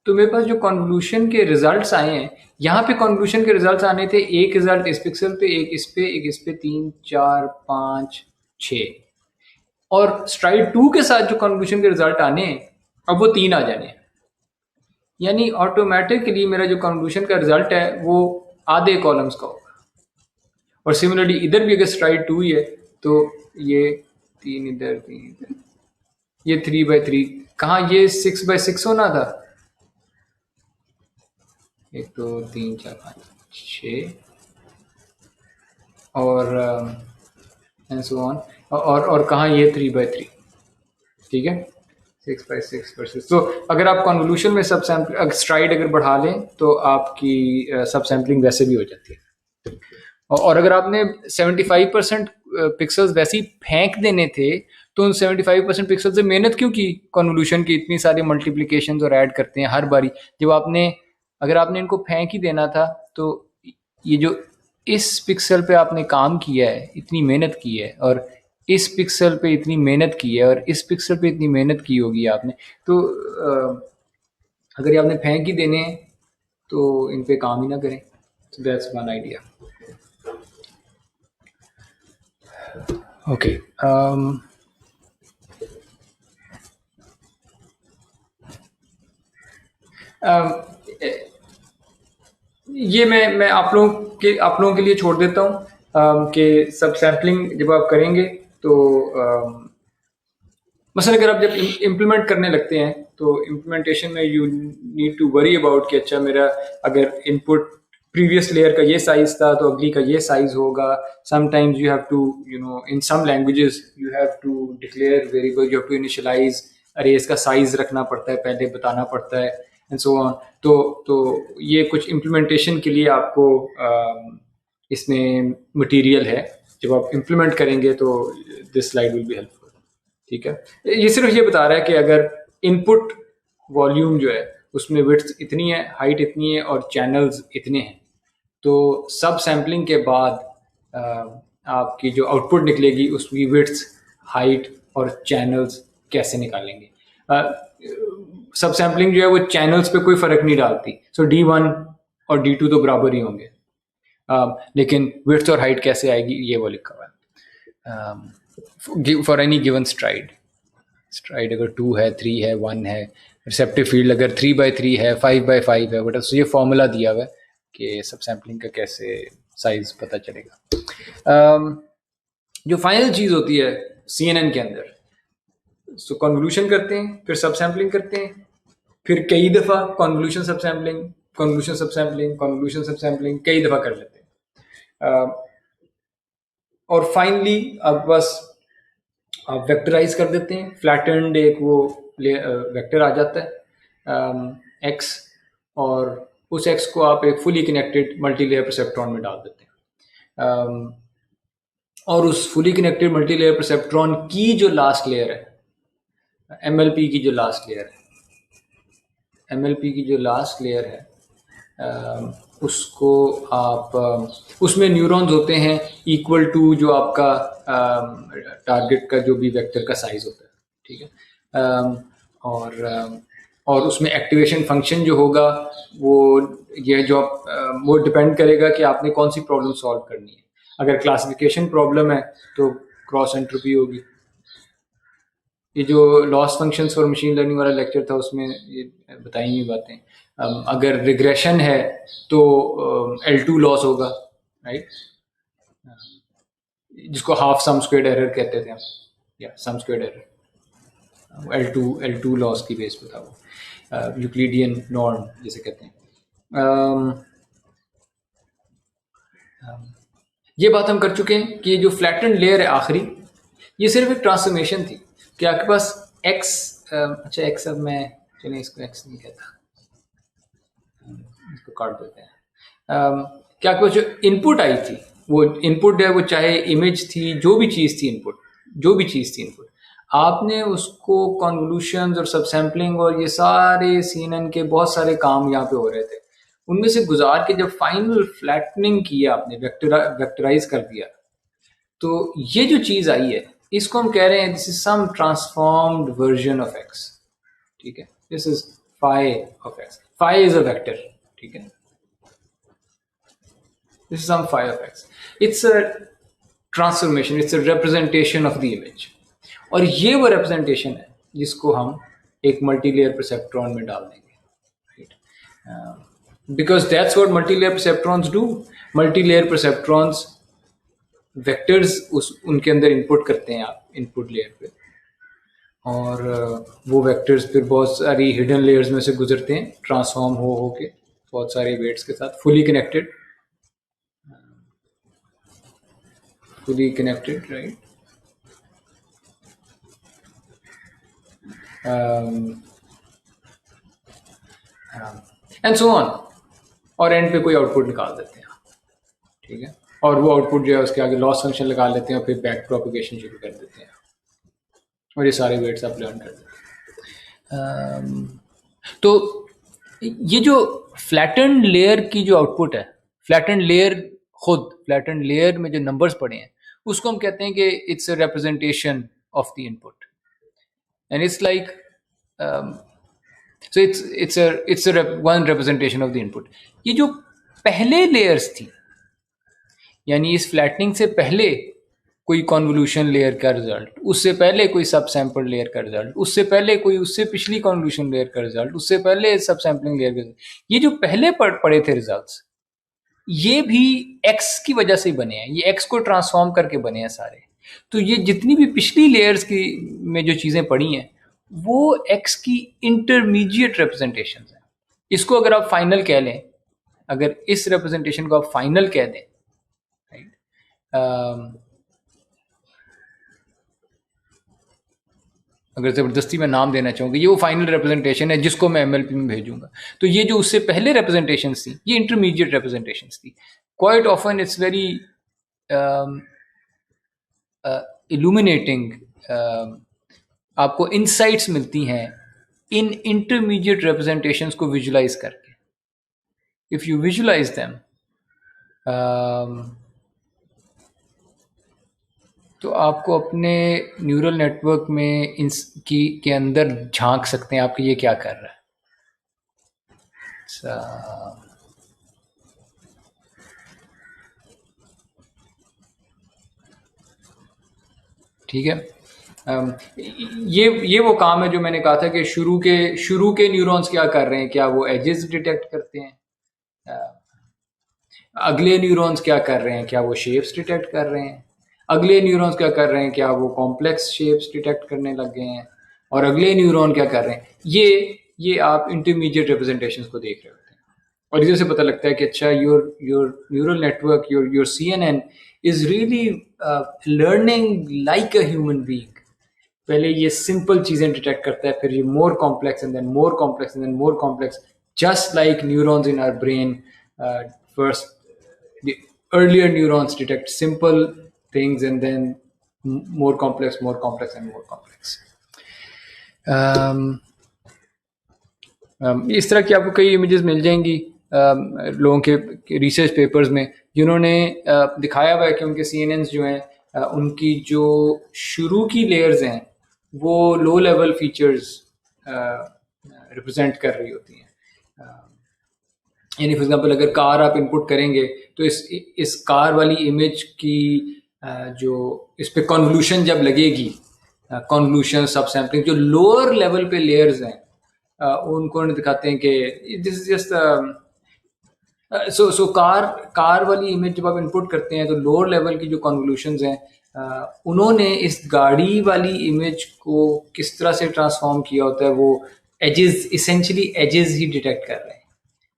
तो मेरे पास जो कॉन्वोल्यूशन के रिजल्ट्स आए हैं, यहाँ पे कॉन्वोल्यूशन के रिजल्ट्स आने थे, एक रिजल्ट इस पिक्सल पे, एक इस पे, एक इस पे, 3 4 5 6, और स्ट्राइड 2 के साथ जो कॉन्वोल्यूशन के रिजल्ट आने हैं अब वो 3 आ जाने हैं. यानी ऑटोमेटिकली मेरा जो कॉन्वोल्यूशन का रिजल्ट है वो आधे कॉलम्स का होगा. और सिमिलरली इधर भी अगर स्ट्राइड 2 ही है तो ये 3 इधर, 3 इधर, ये 3x3. कहाँ ये 6x6 होना था? 1 2 3 4 5 6 और एंड सो ऑन. और कहाँ ये 3x3, ठीक है, 6x6 वर्सेस. तो अगर आप कॉन्वोल्यूशन में सब सैम्पल स्ट्राइड अगर बढ़ा लें तो आपकी सब सैम्पलिंग वैसे भी हो जाती है. और अगर आपने 75% पिक्सल्स वैसे ही फेंक देने थे तो उन 75% पिक्सल से मेहनत क्यों की? कॉन्वोल्यूशन की इतनी सारी मल्टीप्लिकेशन और ऐड करते हैं हर बारी. जब अगर आपने इनको फेंक ही देना था तो ये जो इस पिक्सल पे आपने काम किया है, इतनी मेहनत की है, और इस पिक्सल पे इतनी मेहनत की है, और इस पिक्सल पे इतनी मेहनत की होगी आपने, तो अगर ये आपने फेंक ही देने हैं तो इन पे काम ही ना करें. So that's one idea. Okay. ये मैं आप लोगों के लिए छोड़ देता हूँ कि सब सैम्पलिंग जब आप करेंगे तो मसलन अगर आप जब इम्प्लीमेंट करने लगते हैं तो इम्प्लीमेंटेशन में you need to worry about कि अच्छा मेरा अगर इनपुट प्रीवियस लेयर का ये साइज था तो अगली का ये साइज होगा. Sometimes you have to in some languages you have to declare variable, you have to initialise arrays का साइज रखना पड़ता है, पहले बताना पड़ता है एंड सो ऑन. तो ये कुछ इम्प्लीमेंटेशन के लिए आपको इसमें मटेरियल है. जब आप इम्प्लीमेंट करेंगे तो this slide will be helpful. ठीक है, ये सिर्फ ये बता रहा है कि अगर इनपुट वॉल्यूम जो है उसमें विड्थ इतनी है, हाइट इतनी है और चैनल्स इतने हैं, तो सब सैम्पलिंग के बाद आपकी जो आउटपुट निकलेगी उसकी विड्थ, हाइट और चैनल्स कैसे निकालेंगे. सब सैम्पलिंग जो है वो चैनल्स पे कोई फर्क नहीं डालती. सो D1 और D2 तो बराबर ही होंगे, लेकिन विड्थ और हाइट कैसे आएगी ये वो लिखा हुआ है for any given STRIDE. STRIDE अगर 2 है, 3 है, 1 है, रिसेप्टिव फील्ड अगर 3/3 है, 5/5 है, बट ये फॉर्मूला दिया हुआ है कि सब सैम्पलिंग का कैसे साइज पता चलेगा। जो फाइनल चीज़ होती है CNN के अंदर, सो कन्वोल्यूशन करते हैं, फिर सब सैम्पलिंग करते हैं, फिर कई दफ़ा कन्वोल्यूशन सब सैम्पलिंग, कन्वोल्यूशन सब सैम्पलिंग, कन्वोल्यूशन सब सैम्पलिंग कई दफ़ा कर लेते हैं। और फाइनली अब बस आप वेक्टराइज कर देते हैं, फ्लैटेंड एक वो वेक्टर आ जाता है एक्स, और उस एक्स को आप एक fully connected multi layer perceptron में डाल देते हैं। और उस fully connected multi layer perceptron की जो लास्ट लेयर है, MLP की जो लास्ट लेयर है, MLP की जो लास्ट लेयर है, उसको आप उसमें न्यूरॉन्स होते हैं इक्वल टू जो आपका टारगेट का जो भी वेक्टर का साइज होता है, ठीक है। और उसमें एक्टिवेशन फंक्शन जो होगा वो ये जो वो डिपेंड करेगा कि आपने कौन सी प्रॉब्लम सॉल्व करनी है। अगर क्लासिफिकेशन प्रॉब्लम है तो क्रॉस एंट्रोपी होगी। ये जो loss functions for machine learning वाला लेक्चर था उसमें ये बताई हुई बातें। अगर रिग्रेशन है तो L2 लॉस होगा, राइट, जिसको हाफ सम स्क्वेयर्ड एरर कहते थे हम, या सम स्क्वेयर्ड एरर, L2 लॉस की बेस पे था वो, यूक्लिडियन नॉर्म जिसे कहते हैं। ये बात हम कर चुके हैं कि जो फ्लैटेंड लेयर है आखिरी, ये सिर्फ एक ट्रांसफॉर्मेशन थी कि आपके पास x, अच्छा x अब मैं, चलिए इसको x नहीं कहता, इसको काट देते हैं। क्या आपके पास जो इनपुट आई थी, वो इनपुट है, वो चाहे इमेज थी, जो भी चीज़ थी इनपुट, जो भी चीज़ थी इनपुट, आपने उसको कन्वोल्यूशंस और सब सैम्पलिंग और ये सारे CNN के बहुत सारे काम यहाँ पे हो रहे थे, उनमें से गुजार के जब फाइनल फ्लैटनिंग किया आपने, वेक्टराइज कर दिया, तो ये जो चीज़ आई है इसको हम कह रहे हैं this is some transformed version of x, ठीक है। This is phi of x, phi is a vector, ठीक है। This is some phi of x, it's a transformation, it's a representation of the image, और ये वो representation है जिसको हम एक मल्टी लेयर परसेप्ट्रॉन में डाल देंगे, right, because that's what multi layer perceptrons do. Multi layer perceptrons vectors उनके अंदर इनपुट करते हैं आप इनपुट लेयर पे, और वो वेक्टर्स फिर बहुत सारी हिडन लेयर्स में से गुजरते हैं, ट्रांसफॉर्म हो के बहुत सारे वेट्स के साथ, fully connected, right, and so on, और एंड पे कोई आउटपुट निकाल देते हैं, ठीक है। और वो आउटपुट जो है उसके आगे लॉस फंक्शन लगा लेते हैं और फिर बैक प्रोपगेशन शुरू कर देते हैं, और ये सारे वेट्स आप लर्न कर देते हैं। तो ये जो फ्लैटेंड लेयर की जो आउटपुट है, फ्लैटेंड लेयर खुद, फ्लैटेंड लेयर में जो नंबर्स पड़े हैं उसको हम कहते हैं कि it's a representation of the input, and it's like, so it's one representation of the input. ये जो पहले लेयर्स थी, यानी इस फ्लैटनिंग से पहले कोई कॉन्वोल्यूशन लेयर का रिजल्ट, उससे पहले कोई सब सैंपल लेयर का रिजल्ट, उससे पहले कोई उससे पिछली कॉन्वोल्यूशन लेयर का रिजल्ट, उससे पहले सब सैंपलिंग लेयर का रिजल्ट, ये जो पहले पड़े थे रिजल्ट्स, ये भी एक्स की वजह से बने हैं, ये एक्स को ट्रांसफॉर्म करके बने हैं सारे। तो ये जितनी भी पिछली लेयर्स की में जो चीज़ें पड़ी हैं वो एक्स की इंटरमीडिएट रिप्रेजेंटेशन है। इसको अगर आप फाइनल कह लें, अगर इस रिप्रेजेंटेशन को आप फाइनल कह दें, राइट, अगर ज़बरदस्ती मैं नाम देना चाहूँगा, ये वो फाइनल रिप्रेजेंटेशन है जिसको मैं MLP में भेजूंगा। तो ये जो उससे पहले रिप्रेजेंटेशंस थी, ये इंटरमीडिएट रिप्रेजेंटेशंस थी। Quite often it's very illuminating, आपको इंसाइट्स मिलती हैं इन इंटरमीडिएट रिप्रेजेंटेशंस को विजुलाइज करके। इफ़ यू विजुलाइज दैम, तो आपको अपने न्यूरल नेटवर्क में के अंदर झांक सकते हैं आपके ये क्या कर रहा है। ठीक है। ये वो काम है जो मैंने कहा था कि शुरू के न्यूरॉन्स क्या कर रहे हैं, क्या वो एजेस डिटेक्ट करते हैं, अगले न्यूरॉन्स क्या कर रहे हैं, क्या वो शेप्स डिटेक्ट कर रहे हैं, अगले न्यूरॉन्स क्या कर रहे हैं, क्या वो कॉम्प्लेक्स शेप्स डिटेक्ट करने लग गए हैं, और अगले न्यूरॉन क्या कर रहे हैं। ये आप इंटरमीडिएट रिप्रेजेंटेशंस को देख रहे होते हैं और इधर से पता लगता है कि अच्छा your neural network, your CNN is really learning like a human being. पहले ये सिंपल चीजें डिटेक्ट करता है, फिर ये more complex and then more complex and then more complex, just like neurons in our brain. First the earlier neurons detect simple things and then more complex and more complex. इस तरह की आपको कई images मिल जाएंगी लोगों के research papers में, जिन्होंने दिखाया हुआ है कि उनके CNNs जो हैं उनकी जो शुरू की लेयर्स हैं वो लो लेवल फीचर्स रिप्रेजेंट कर रही होती हैं। यानी फॉर एग्जांपल अगर कार आप इनपुट करेंगे तो इस कार वाली इमेज की जो इस पे कॉन्वोल्यूशन जब लगेगी, कॉन्वोल्यूशन सब सैम्पलिंग, जो लोअर लेवल पे लेयर्स हैं उनको दिखाते हैं कि this is just so car वाली इमेज जब आप इनपुट करते हैं तो लोअर लेवल की जो कॉन्वोल्यूशंस हैं उन्होंने इस गाड़ी वाली इमेज को किस तरह से ट्रांसफॉर्म किया होता है, वो एजेस, इसेंशियली एजेस ही डिटेक्ट कर रहे हैं,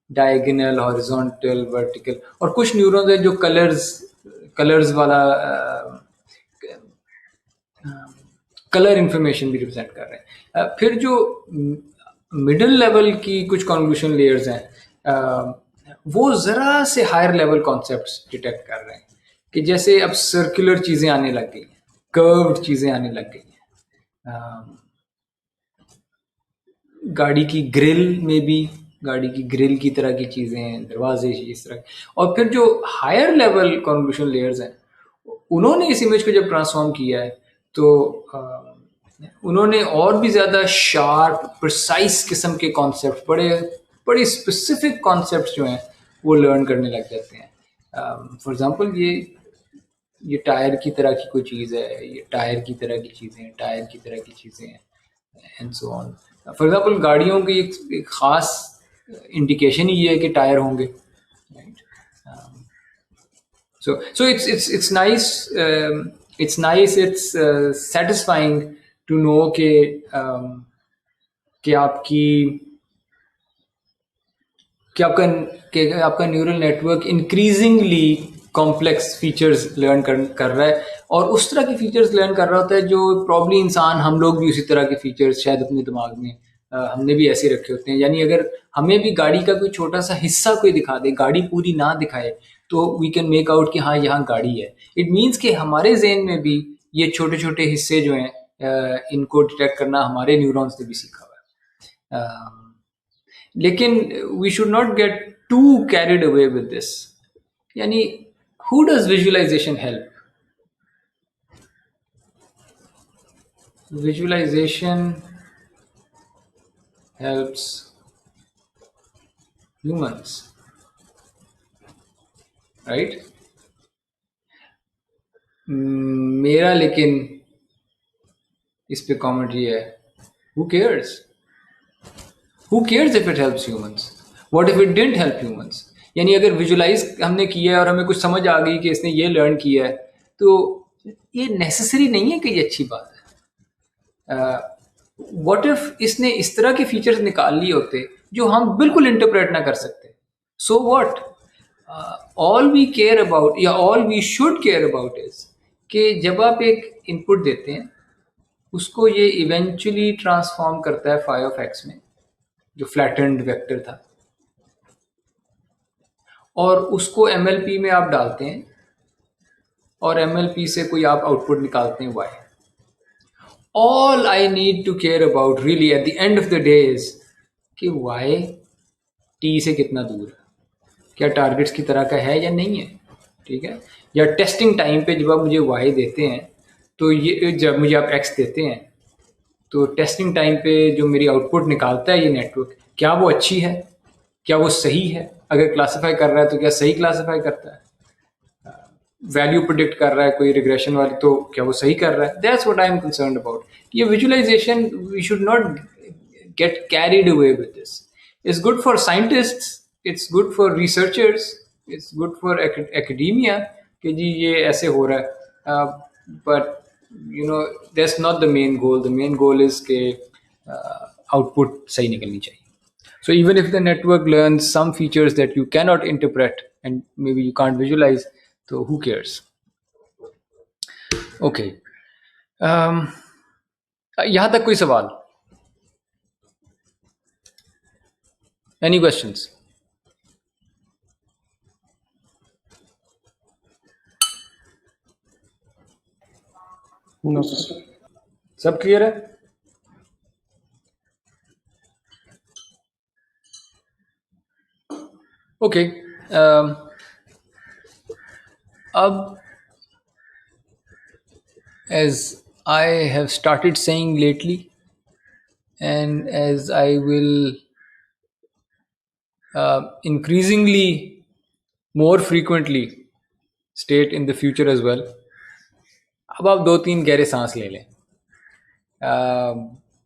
डायगोनल, हॉरिजॉन्टल, वर्टिकल, और कुछ न्यूरॉन्स हैं जो कलर्स वाला कलर इंफॉर्मेशन भी रिप्रेजेंट कर रहे हैं। फिर जो मिडिल लेवल की कुछ कॉन्वोल्यूशन लेयर्स हैं वो ज़रा से हायर लेवल कॉन्सेप्ट्स डिटेक्ट कर रहे हैं कि जैसे अब सर्कुलर चीज़ें आने लग गई हैं, कर्व्ड चीज़ें आने लग गई हैं, गाड़ी की ग्रिल में भी गाड़ी की ग्रिल की तरह की चीज़ें, दरवाजे इस तरह। और फिर जो हायर लेवल कॉन्वोल्यूशन लेयर्स हैं उन्होंने इस इमेज को जब ट्रांसफॉर्म किया है तो उन्होंने और भी ज़्यादा शार्प, प्रिसाइज किस्म के कॉन्सेप्ट, बड़े स्पेसिफिक कॉन्सेप्ट्स जो हैं वो लर्न करने लग जाते हैं। फॉर एग्जांपल ये टायर की तरह की कोई चीज़ है, ये टायर की तरह की चीज़ें, टायर की तरह की चीज़ें हैं, and so on. For example गाड़ियों की एक ख़ास इंडिकेशन ही ये है कि टायर होंगे, right. So it's nice, it's satisfying to know कि आपका neural network increasingly complex features learn कर रहा है, और उस तरह के फीचर्स लर्न कर रहा होता है जो प्रॉब्ली इंसान, हम लोग भी उसी तरह के फीचर्स शायद अपने दिमाग में हमने भी ऐसे रखे होते हैं। यानी अगर हमें भी गाड़ी का कोई छोटा सा हिस्सा कोई दिखा दे, गाड़ी पूरी ना दिखाए, तो वी कैन मेक आउट कि हाँ यहाँ गाड़ी है। इट मीन्स कि हमारे ज़हन में भी ये छोटे छोटे हिस्से जो हैं इनको डिटेक्ट करना हमारे न्यूरॉन्स ने भी सीखा हुआ है। लेकिन we should not get to carried away with this. यानी who does visualisation help? Visualisation helps humans, right? मेरा लेकिन इस पे कमेंट ये है, who cares if it helps humans? What if it didn't help humans? यानी अगर विजुलाइज हमने किया है और हमें कुछ समझ आ गई कि इसने ये लर्न किया है, तो ये नेसेसरी नहीं है कि ये अच्छी बात है। What if इसने इस तरह के फीचर्स निकाल लिए होते जो हम बिल्कुल इंटरप्रेट ना कर सकते? So what? All we care about या all we should care about is कि जब आप एक इनपुट देते हैं उसको ये इवेंचुअली ट्रांसफॉर्म करता है phi of x में, जो फ्लैटेंड वेक्टर था, और उसको MLP में आप डालते हैं और MLP से कोई आप आउटपुट निकालते हैं y। All I need to care about really at the end of the day is कि y t से कितना दूर है, क्या टारगेट्स की तरह का है या नहीं है, ठीक है। या टेस्टिंग टाइम पे जब आप मुझे y देते हैं, तो ये जब मुझे आप x देते हैं, तो टेस्टिंग टाइम पे जो मेरी आउटपुट निकालता है ये नेटवर्क, क्या वो अच्छी है, क्या वो सही है? अगर क्लासीफाई कर रहा है तो क्या सही क्लासीफाई करता है? वैल्यू प्रिडिक्ट कर रहा है कोई रिग्रेशन वाली, तो क्या वो सही कर रहा है? That's what I am concerned about. ये visualisation, we should not get carried away with this. It's good for scientists, it's good for researchers, it's good for academia कि जी ये ऐसे हो रहा है, but you know that's not the main goal. The main goal is कि output सही निकलनी चाहिए. So even if the network learns some features that you cannot interpret and maybe you can't visualize, so who cares? Okay. यहाँ तक कोई सवाल? Any questions? No, sir. सब clear है? ओके. अब as I have started saying lately, and as I will increasingly more frequently state in the future as well, अब आप 2-3 गहरे सांस ले लें.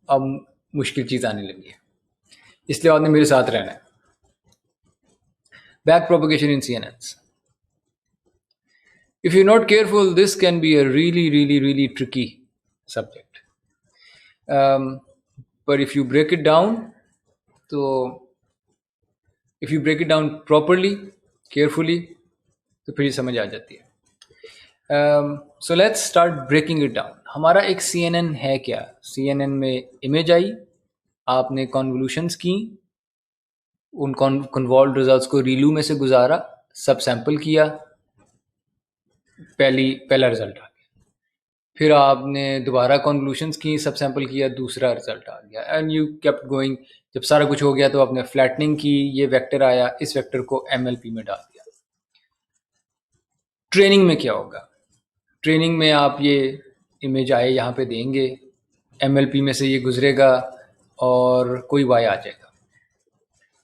अब मुश्किल चीज़ आने लगी है, इसलिए आपने मेरे साथ रहना है. Back propagation in CNNs. If you're not careful, this can be a really tricky subject. But if you break it down, if you break it down properly, carefully, तो फिर ये समझ आ जाती है. So let's start breaking it down. हमारा एक CNN है क्या? CNN में इमेज आई, आपने कॉन्वोल्यूशंस की, उन कन्वॉल्व रिजल्ट्स को रीलू में से गुजारा, सब सैंपल किया, पहला रिजल्ट आ गया. फिर आपने दोबारा कॉन्वोल्यूशंस की, सब सैंपल किया, दूसरा रिजल्ट आ गया, एंड यू केप्ट गोइंग. जब सारा कुछ हो गया तो आपने फ्लैटनिंग की, ये वेक्टर आया, इस वेक्टर को MLP में डाल दिया. ट्रेनिंग में क्या होगा? ट्रेनिंग में आप ये इमेज आए यहाँ पे देंगे, MLP में से ये गुजरेगा और कोई y आ जाएगा.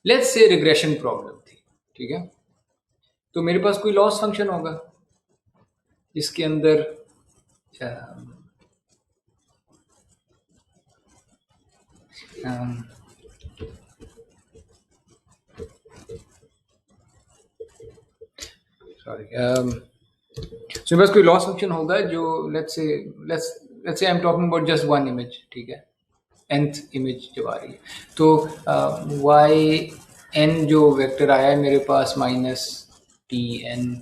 लेट्स से रिग्रेशन प्रॉब्लम थी, ठीक है? तो मेरे पास कोई लॉस फंक्शन होगा जिसके अंदर so मेरे पास कोई लॉस फंक्शन होगा जो let's say I'm talking about just one image, ठीक है? nth इमेज जब आ रही है तो yn जो वेक्टर आया है मेरे पास -tn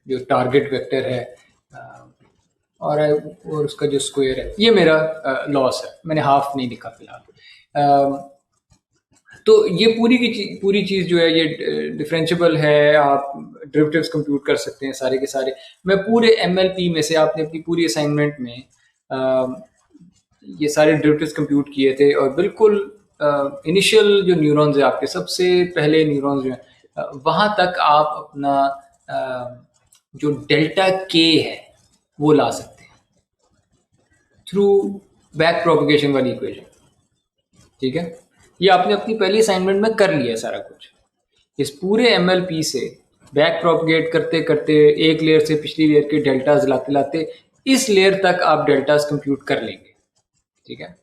जो टारगेट वेक्टर है, और उसका जो स्क्वायर है, ये मेरा लॉस है. मैंने हाफ नहीं लिखा फिलहाल. तो ये पूरी चीज़ जो है ये डिफरेंशिएबल है, आप डेरिवेटिव्स कंप्यूट कर सकते हैं सारे के सारे. मैं पूरे MLP में से, आपने अपनी पूरी असाइनमेंट में ये सारे डेरिवेटिव्स कंप्यूट किए थे, और बिल्कुल इनिशियल जो न्यूरॉन्स है आपके, सबसे पहले न्यूरॉन्स जो हैं, वहाँ तक आप अपना जो डेल्टा K है वो ला सकते हैं थ्रू बैक प्रोपगेशन वाली इक्वेशन, ठीक है? ये आपने अपनी पहली असाइनमेंट में कर लिया है सारा कुछ. इस पूरे MLP से बैक प्रोपगेट करते करते एक लेयर से पिछली लेयर के डेल्टाज लाते लाते इस लेयर तक आप डेल्टाज कंप्यूट कर लेंगे, ठीक है?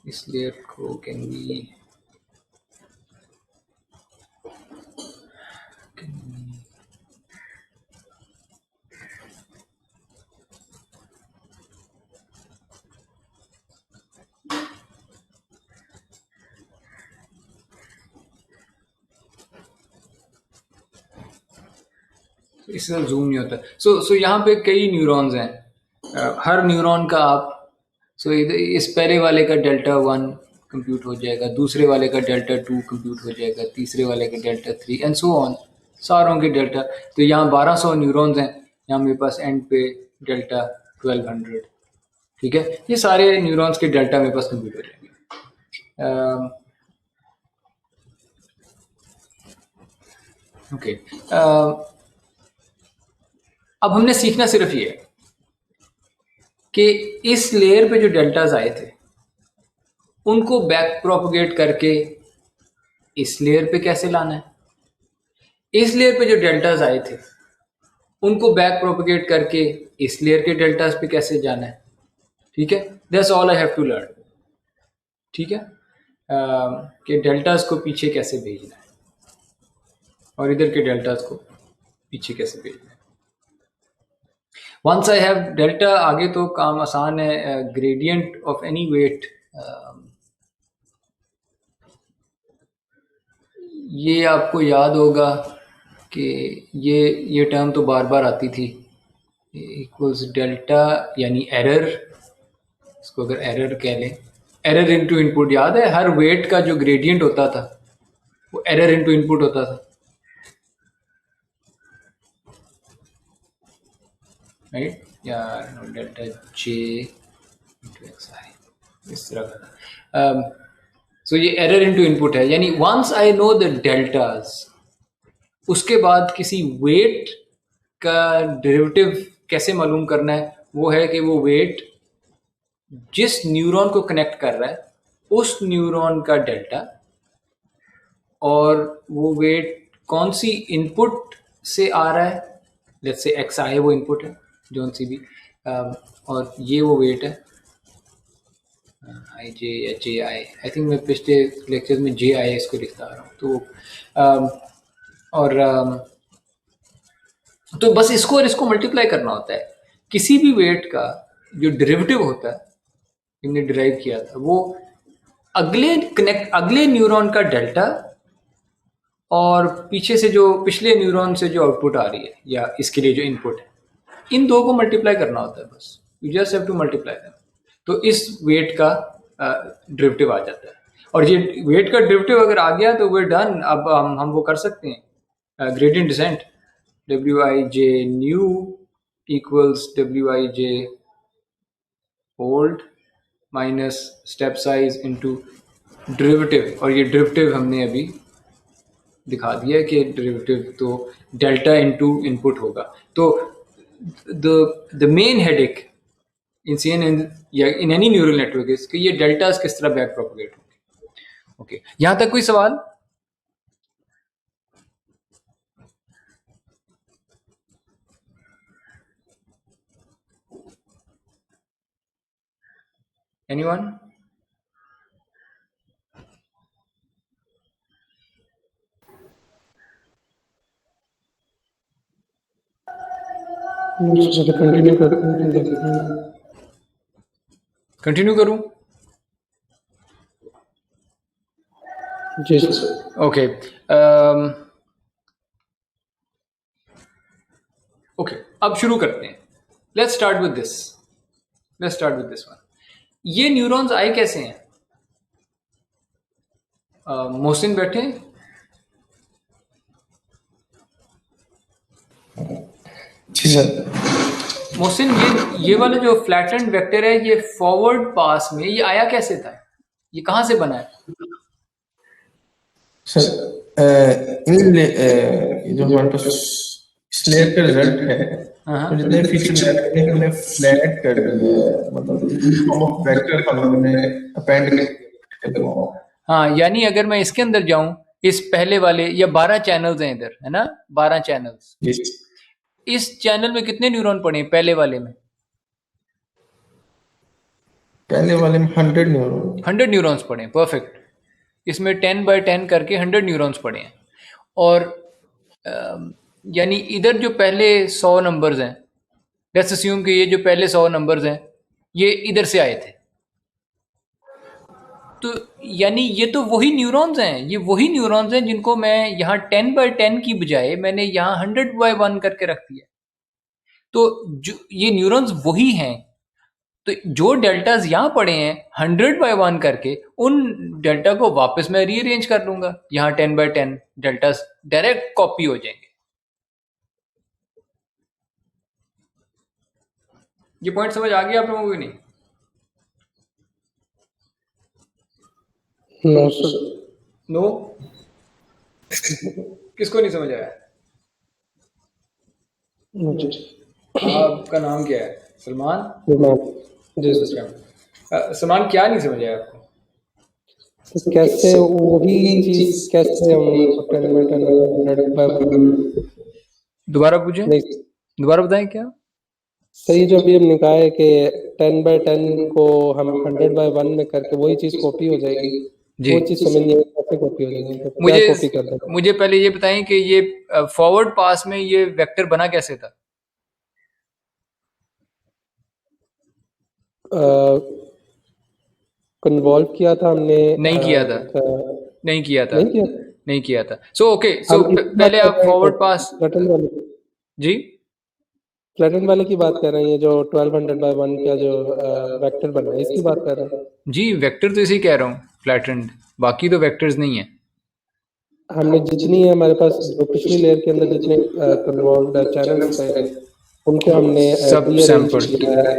इस लेयर को कैन बी इससे जूम नहीं होता. सो यहाँ पे कई न्यूरॉन्स हैं, हर न्यूरॉन का आप इस पहले वाले का डेल्टा 1 कंप्यूट हो जाएगा, दूसरे वाले का डेल्टा 2 कंप्यूट हो जाएगा, तीसरे वाले का डेल्टा 3 एंड सो ऑन, सारों के डेल्टा. तो यहाँ 1200 न्यूरॉन्स हैं, यहाँ मेरे पास एंड पे डेल्टा 1200, ठीक है? ये सारे न्यूरॉन्स के डेल्टा मेरे पास कंप्यूट हो जाएंगे. ओके. अब हमने सीखना सिर्फ ये है कि इस लेयर पे जो डेल्टाज आए थे उनको बैक प्रोपगेट करके इस लेयर पे कैसे लाना है. इस लेयर पे जो डेल्टाज आए थे उनको बैक प्रोपिगेट करके इस लेयर के डेल्टाज पे कैसे जाना है, ठीक है, that's all I have to learn, ठीक है, कि डेल्टाज को पीछे कैसे भेजना है और इधर के डेल्टाज को पीछे कैसे भेजना है। वंस आई हैव डेल्टा, आगे तो काम आसान है, ग्रेडियंट ऑफ एनी वेट, ये आपको याद होगा कि ये टर्म तो बार बार आती थी, इक्वल्स डेल्टा यानी एरर, इसको अगर एरर कह लें, एरर इनटू इनपुट, याद है हर वेट का जो ग्रेडियंट होता था वो एरर इनटू इनपुट होता था, राइट, या डेल्टा जे इंटू एक्स आई, इस तरह का। सो ये एरर इनटू इनपुट है, यानी once I know the deltas, उसके बाद किसी वेट का डेरिवेटिव कैसे मालूम करना है, वो है कि वो वेट जिस न्यूरॉन को कनेक्ट कर रहा है उस न्यूरॉन का डेल्टा, और वो वेट कौन सी इनपुट से आ रहा है, लेट्स से एक्स आई वो इनपुट है जोन सी भी, और ये वो वेट है आई जे या जे आई थिंक मैं पिछले लेक्चर में जे आई इसको लिखता आ रहा हूँ, तो बस इसको और इसको मल्टीप्लाई करना होता है। किसी भी वेट का जो डेरिवेटिव होता है, हमने डिराइव किया था, वो अगले न्यूरॉन का डेल्टा और पीछे से जो पिछले न्यूरॉन से जो आउटपुट आ रही है या इसके लिए जो इनपुट है, इन दो को मल्टीप्लाई करना होता है, बस you just have to multiply them, तो इस वेट का डेरिवेटिव आ जाता है। और ये वेट का डेरिवेटिव अगर आ गया तो वे डन, अब हम वो कर सकते हैं, gradient descent, W I J new equals W I J old minus step size into derivative, और ये डेरिवेटिव हमने अभी दिखा दिया है कि डेरिवेटिव तो डेल्टा इनटू इनपुट होगा। तो the main headache in CNN या in any neural network is कि ये डेल्टास किस तरह बैक प्रोपगेट होंगे। ओके, यहां तक कोई सवाल? एनीवन? कंटिन्यू करते कंटिन्यू करूं? जी सर। ओके, ओके, अब शुरू करते हैं। Let's start with this one. ये न्यूरॉन्स आए कैसे हैं? मोहसिन बैठे हैं? जी सर। मोहसिन, ये वाला जो फ्लैटेंड वेक्टर है, ये फॉरवर्ड पास में ये आया कैसे था? ये कहां से बना है? सर जो हमारे पास स्लेयर का रिजल्ट है, तो जितने फीचर हमने फ्लैट कर दिया, मतलब फॉर्म ऑफ वेक्टर हमने अपेंड कर दिया। हाँ, यानी अगर मैं इसके अंदर जाऊं, इस पहले वाले, या 12 चैनल्स हैं इधर, है ना, 12 चैनल्स। इस चैनल में कितने न्यूरॉन पड़े हैं पहले वाले में? पहले वाले में 100 न्यूरॉन। 100 न्यूरॉन्स पड़े हैं, परफेक्ट। इसमें 10 बाय 10 करके 100 न्यूरॉन्स पड़े हैं, और यानी इधर जो पहले 100 नंबर्स हैं, लेट्स अस्यूम कि ये जो पहले 100 नंबर्स हैं ये इधर से आए थे, तो यानी ये तो वही न्यूरॉन्स हैं, ये वही न्यूरॉन्स हैं जिनको मैं यहाँ 10 बाय 10 की बजाय मैंने यहाँ 100 बाय 1 करके रख दिया। तो जो ये न्यूरॉन्स वही हैं, तो जो डेल्टाज यहाँ पड़े हैं 100 बाय 1 करके, उन डेल्टा को वापस मैं रीअरेंज कर लूंगा, यहाँ 10 बाय 10 डेल्टाज डायरेक्ट कॉपी हो जाएंगे। ये पॉइंट समझ आ गया आप लोगों को? नहीं? No sir. नो? किसको नहीं समझ आया? आपका नाम क्या है? सलमान? जी सर। सलमान, क्या नहीं समझ आया आपको? तो कैसे वही चीज कैसे हम 10 by 10 100 by 1 दोबारा पूछे, नहीं दोबारा बताएं क्या। सही, जो अभी हमने कहा है कि 10 by 10 को हम 100 by 1 में करके वही चीज कॉपी हो जाएगी, जी वो चीज समझ नहीं आई कैसे कॉपी हो जाएगी, तो क्या मुझे कॉपी कर देते मुझे पहले ये बताएं कि ये फॉरवर्ड पास में ये वेक्टर बना कैसे था। कन्वॉल्व किया था हमने नहीं किया था, नहीं किया था, नहीं किया। नहीं किया था। सो ओके, सो हम इसकी बात पहले कर आप रहे हैं फॉरवर्ड पास फ्लैटन वाले जी फ्लैटन वाले की बात कर रहे हैं, जो 1200 by 1 का जो वेक्टर बना है इसकी बात कर रहे हैं। जी वेक्टर तो इसे ही कह रहा हूँ फ्लैटेंड, बाकी तो वेक्टर्स नहीं है। हमने जितनी है हमारे पास जो पिछली लेयर के अंदर जितने कन्वॉल्व चैनल्स थे उनको हमने सब रीअरेंज सैंपल किया है,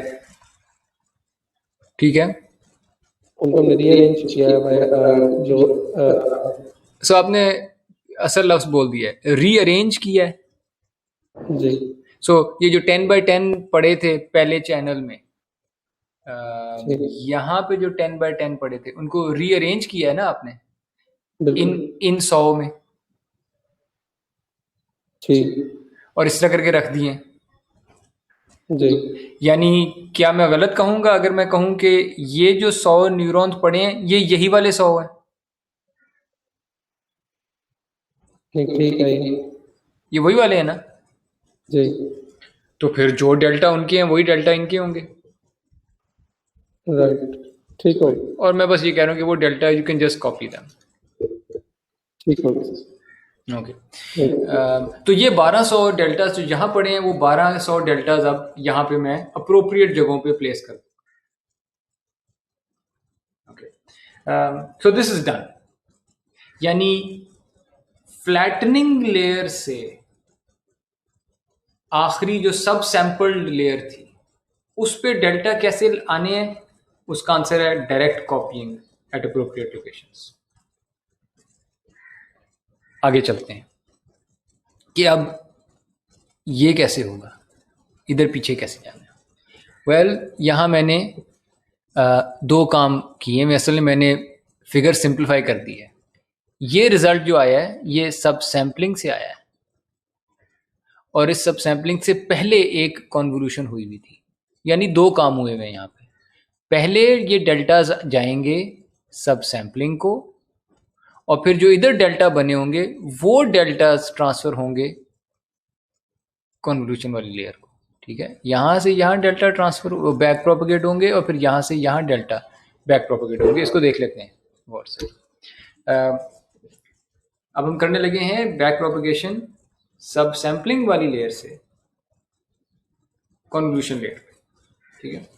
ठीक है। उनको हमने रीअरेंज किया है जो सो आपने असल लफ्ज बोल दिया है, रीअरेंज किया है। जी सो ये जो 10 by 10 पड़े थे पहले चैनल में, जी यहाँ पे जो 10 by 10 पड़े थे उनको रीअरेंज किया है ना आपने इन बिल्कुल इन 100 में, जी और इस तरह करके रख दिए। जी यानी क्या मैं गलत कहूंगा अगर मैं कहूं कि ये जो 100 न्यूरॉन्स पड़े हैं ये यही वाले 100 हैं। नहीं ठीक है ये। ये वही वाले हैं ना। जी तो फिर जो डेल्टा उनके हैं वही डेल्टा इनके होंगे। राइट ठीक हो और मैं बस ये कह रहा हूँ कि वो delta U can just copy them. ठीक हो ओके, तो ये 1200 डेल्टास जो यहाँ पड़े हैं वो 1200 डेल्टास अब यहाँ पे मैं अप्रोप्रिएट जगहों पे प्लेस कर दूँ। Okay, so this is done. यानी फ्लैटनिंग लेयर से आखिरी जो सब सैंपल्ड लेयर थी उस पे डेल्टा कैसे आने हैं, उसका आंसर है direct copying eight appropriate locations. आगे चलते हैं कि अब ये कैसे होगा, इधर पीछे कैसे जाना है। वेल यहाँ मैंने दो काम किए। मैं असल में मैंने फिगर सिंप्लीफाई कर दी है। ये रिजल्ट जो आया है ये सब सैम्पलिंग से आया है, और इस सब सैम्पलिंग से पहले एक कॉन्वोल्यूशन हुई हुई थी। यानी दो काम हुए हुए यहाँ पे। पहले ये डेल्टाज जाएंगे सब सैम्पलिंग को, और फिर जो इधर डेल्टा बने होंगे वो डेल्टाज ट्रांसफर होंगे कॉन्वोल्यूशन वाली लेयर को। ठीक है, यहाँ से यहाँ डेल्टा ट्रांसफर बैक प्रोपगेट होंगे, और फिर यहाँ से यहाँ डेल्टा बैक प्रोपगेट होंगे। इसको देख लेते हैं गौर से। अब हम करने लगे हैं बैक प्रोपगेशन सब सैम्पलिंग वाली लेयर से कॉन्वोल्यूशन लेयर पे। ठीक है,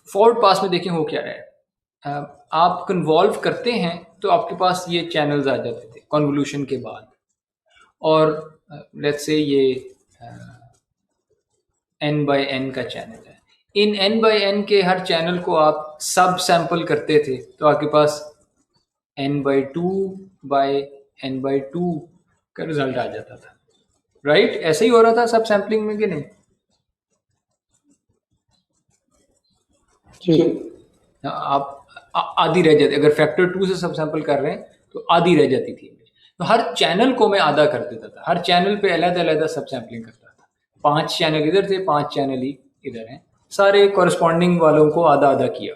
फॉरवर्ड पास में देखें हो क्या रहा है। आप कन्वॉल्व करते हैं तो आपके पास ये चैनल्स आ जाते थे कॉन्वोल्यूशन के बाद, और लेट्स से ये n by n का चैनल है। इन n by n के हर चैनल को आप सब सैंपल करते थे तो आपके पास n by 2 by n by 2 का रिजल्ट आ जाता था। राइट, ऐसे ही हो रहा था सब सैम्पलिंग में कि नहीं। जी आप आधी रह जाती, अगर फैक्टर 2 से सब सैंपल कर रहे हैं तो आधी रह जाती थी। तो हर चैनल को मैं आधा कर देता था, हर चैनल पे अलग-अलग सब सैंपलिंग करता था। 5 चैनल इधर थे, 5 चैनल ही इधर हैं, सारे कॉरस्पॉन्डिंग वालों को आधा आधा किया।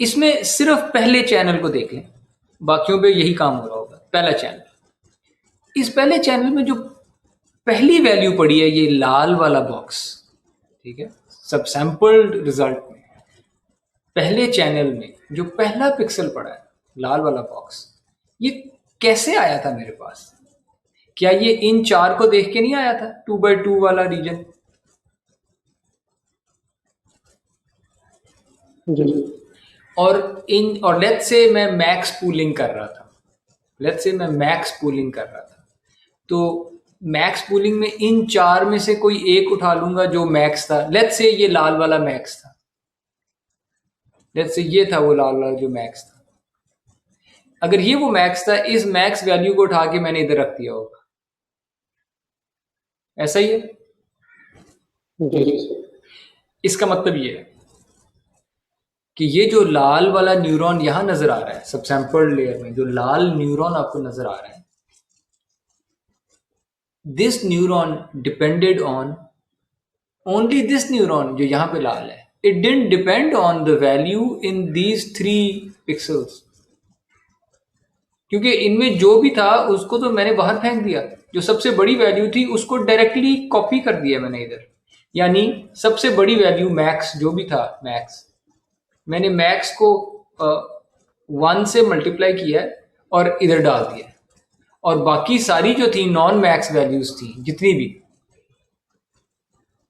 इसमें सिर्फ पहले चैनल को देख लें, बाकियों पे यही काम हो रहा होगा। पहला चैनल, इस पहले चैनल में जो पहली वैल्यू पड़ी है ये लाल वाला बॉक्स, ठीक है, सब सैंपल्ड रिजल्ट में पहले चैनल में जो पहला पिक्सल पड़ा है लाल वाला बॉक्स, ये कैसे आया था मेरे पास। क्या ये इन 4 को देख के नहीं आया था, 2 by 2 वाला रीजन। और लेट्स से मैं मैक्स पूलिंग कर रहा था, तो मैक्स पूलिंग में इन 4 में से कोई एक उठा लूंगा जो मैक्स था। लेट्स से ये लाल वाला मैक्स था, लेट्स से ये था वो लाल वाला जो मैक्स था। अगर ये वो मैक्स था, इस मैक्स वैल्यू को उठा के मैंने इधर रख दिया होगा। ऐसा ही है। जी इसका मतलब ये है कि ये जो लाल वाला न्यूरॉन यहां नजर आ रहा है सबसैंपल्ड लेयर में, जो लाल न्यूरॉन आपको नजर आ रहा है, this neuron depended on only this neuron जो यहां पे लाल है, it didn't depend on the value in these 3 pixels, क्योंकि इनमें जो भी था उसको तो मैंने बाहर फेंक दिया। जो सबसे बड़ी वैल्यू थी उसको डायरेक्टली कॉपी कर दिया मैंने इधर, यानी सबसे बड़ी वैल्यू मैक्स जो भी था, मैक्स मैंने मैक्स को 1 से मल्टीप्लाई किया है और इधर डाल दिया, और बाकी सारी जो थी नॉन मैक्स वैल्यूज थी, जितनी भी